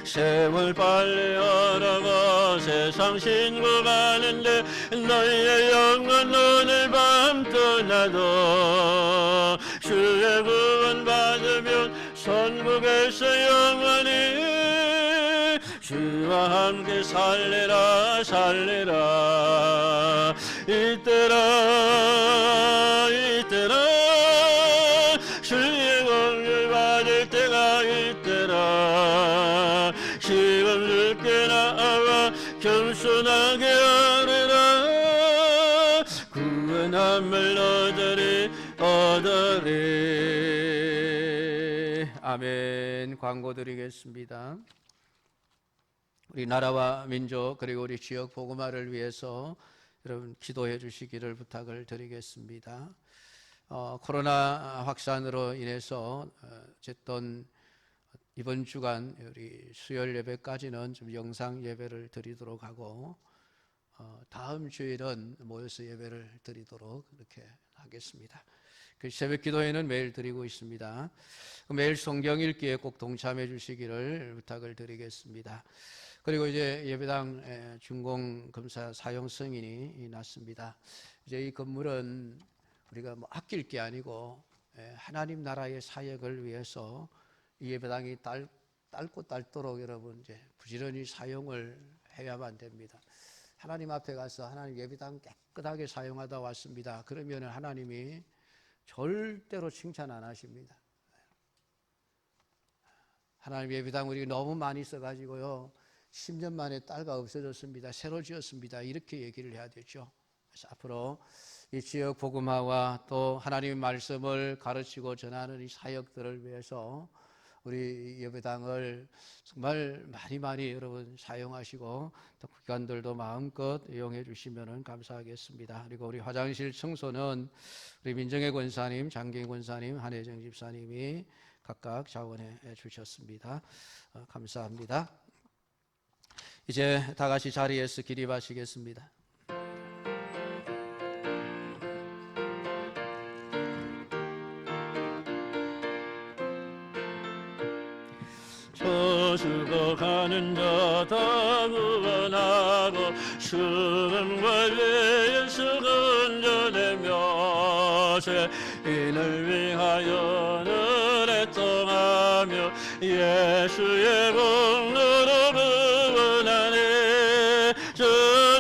세월 빨리 얼어가 세상 신고 가는데 너희의 영혼 오늘 밤 떠나도 주의 구원 받으면 천국에서 영원히 주와 함께 살리라 살리라. 이때라 이때라 주의 긍휼 받을 때가 이때라. 지금 주께 나와 겸손하게 하리라. 구원함을 얻으리 얻으리. 아멘. 광고 드리겠습니다. 우리 나라와 민족 그리고 우리 지역 복음화를 위해서 여러분 기도해 주시기를 부탁을 드리겠습니다. 코로나 확산으로 인해서 어쨌든 이번 주간 우리 수요일 예배까지는 좀 영상 예배를 드리도록 하고 다음 주일은 모여서 예배를 드리도록 그렇게 하겠습니다. 그 새벽 기도회는 매일 드리고 있습니다. 매일 성경 읽기에 꼭 동참해 주시기를 부탁을 드리겠습니다. 그리고 이제 예배당 준공 검사 사용 승인이 났습니다. 이제 이 건물은 우리가 뭐 아낄 게 아니고 하나님 나라의 사역을 위해서 이 예배당이 닳고 닳도록 여러분 이제 부지런히 사용을 해야만 됩니다. 하나님 앞에 가서 하나님 예배당 깨끗하게 사용하다 왔습니다. 그러면 하나님이 절대로 칭찬 안 하십니다. 하나님 예배당 우리 너무 많이 써가지고요 10년 만에 딸가 없어졌습니다. 새로 지었습니다. 이렇게 얘기를 해야 되죠. 그래서 앞으로 이 지역 복음화와 또 하나님의 말씀을 가르치고 전하는 이 사역들을 위해서 우리 예배당을 정말 많이 여러분 사용하시고 또 기관들도 마음껏 이용해 주시면 감사하겠습니다. 그리고 우리 화장실 청소는 우리 민정혜 권사님, 장경희 권사님, 한혜정 집사님이 각각 자원해 주셨습니다. 감사합니다. 이제 다 같이 자리에서 기립하시겠습니다. 죽어가는 자 다 구원하고 수금과 예수 건져내며 죄인을 위하여 늘 애통하며 예수의 공로로 구원하네. 저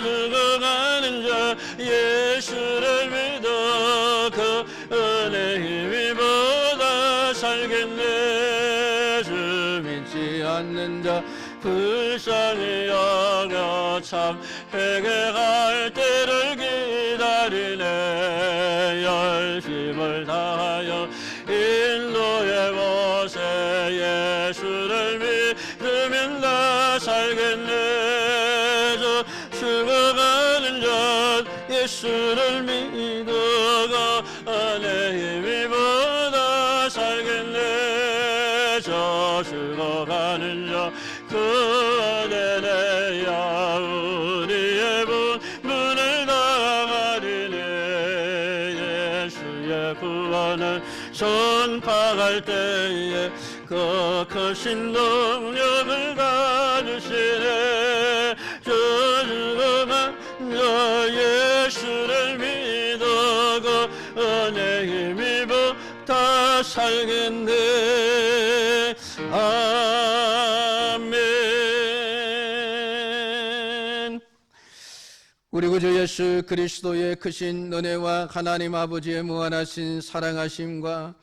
죽어가는 자 예수를 믿어 그 은혜 힘입어다 살겠네. 주 믿지 않는 자 불쌍히 여겨 참 회개할 때를 기다리네. 열심을 다하여 인도해 보세. 예수를 믿으면 다 살겠네. 저 죽어가는 자 예수를 믿어가 은혜 힘입어다 살겠네. 저 죽어가는 자 그 은혜 내야 우리의 문을 닫아가리네. 예수의 구원을 전파할 때에 그 크신 능력을 가주시네. 저 죽어간 자 예수를 믿어 그 은혜 힘입어 다 살겠네. 아멘. 우리 구주 예수 그리스도의 크신 은혜와 하나님 아버지의 무한하신 사랑하심과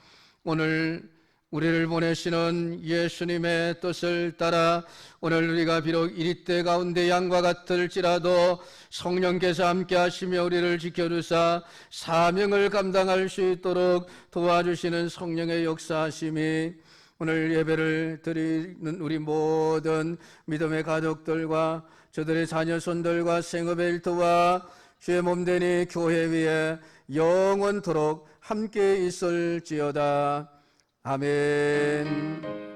오늘 우리를 보내시는 예수님의 뜻을 따라 오늘 우리가 비록 이리때 가운데 양과 같을지라도 성령께서 함께 하시며 우리를 지켜주사 사명을 감당할 수 있도록 도와주시는 성령의 역사하심이 오늘 예배를 드리는 우리 모든 믿음의 가족들과 저들의 자녀손들과 생업의 일터와 주의 몸되니 교회 위에 영원토록 함께 있을지어다. 아멘.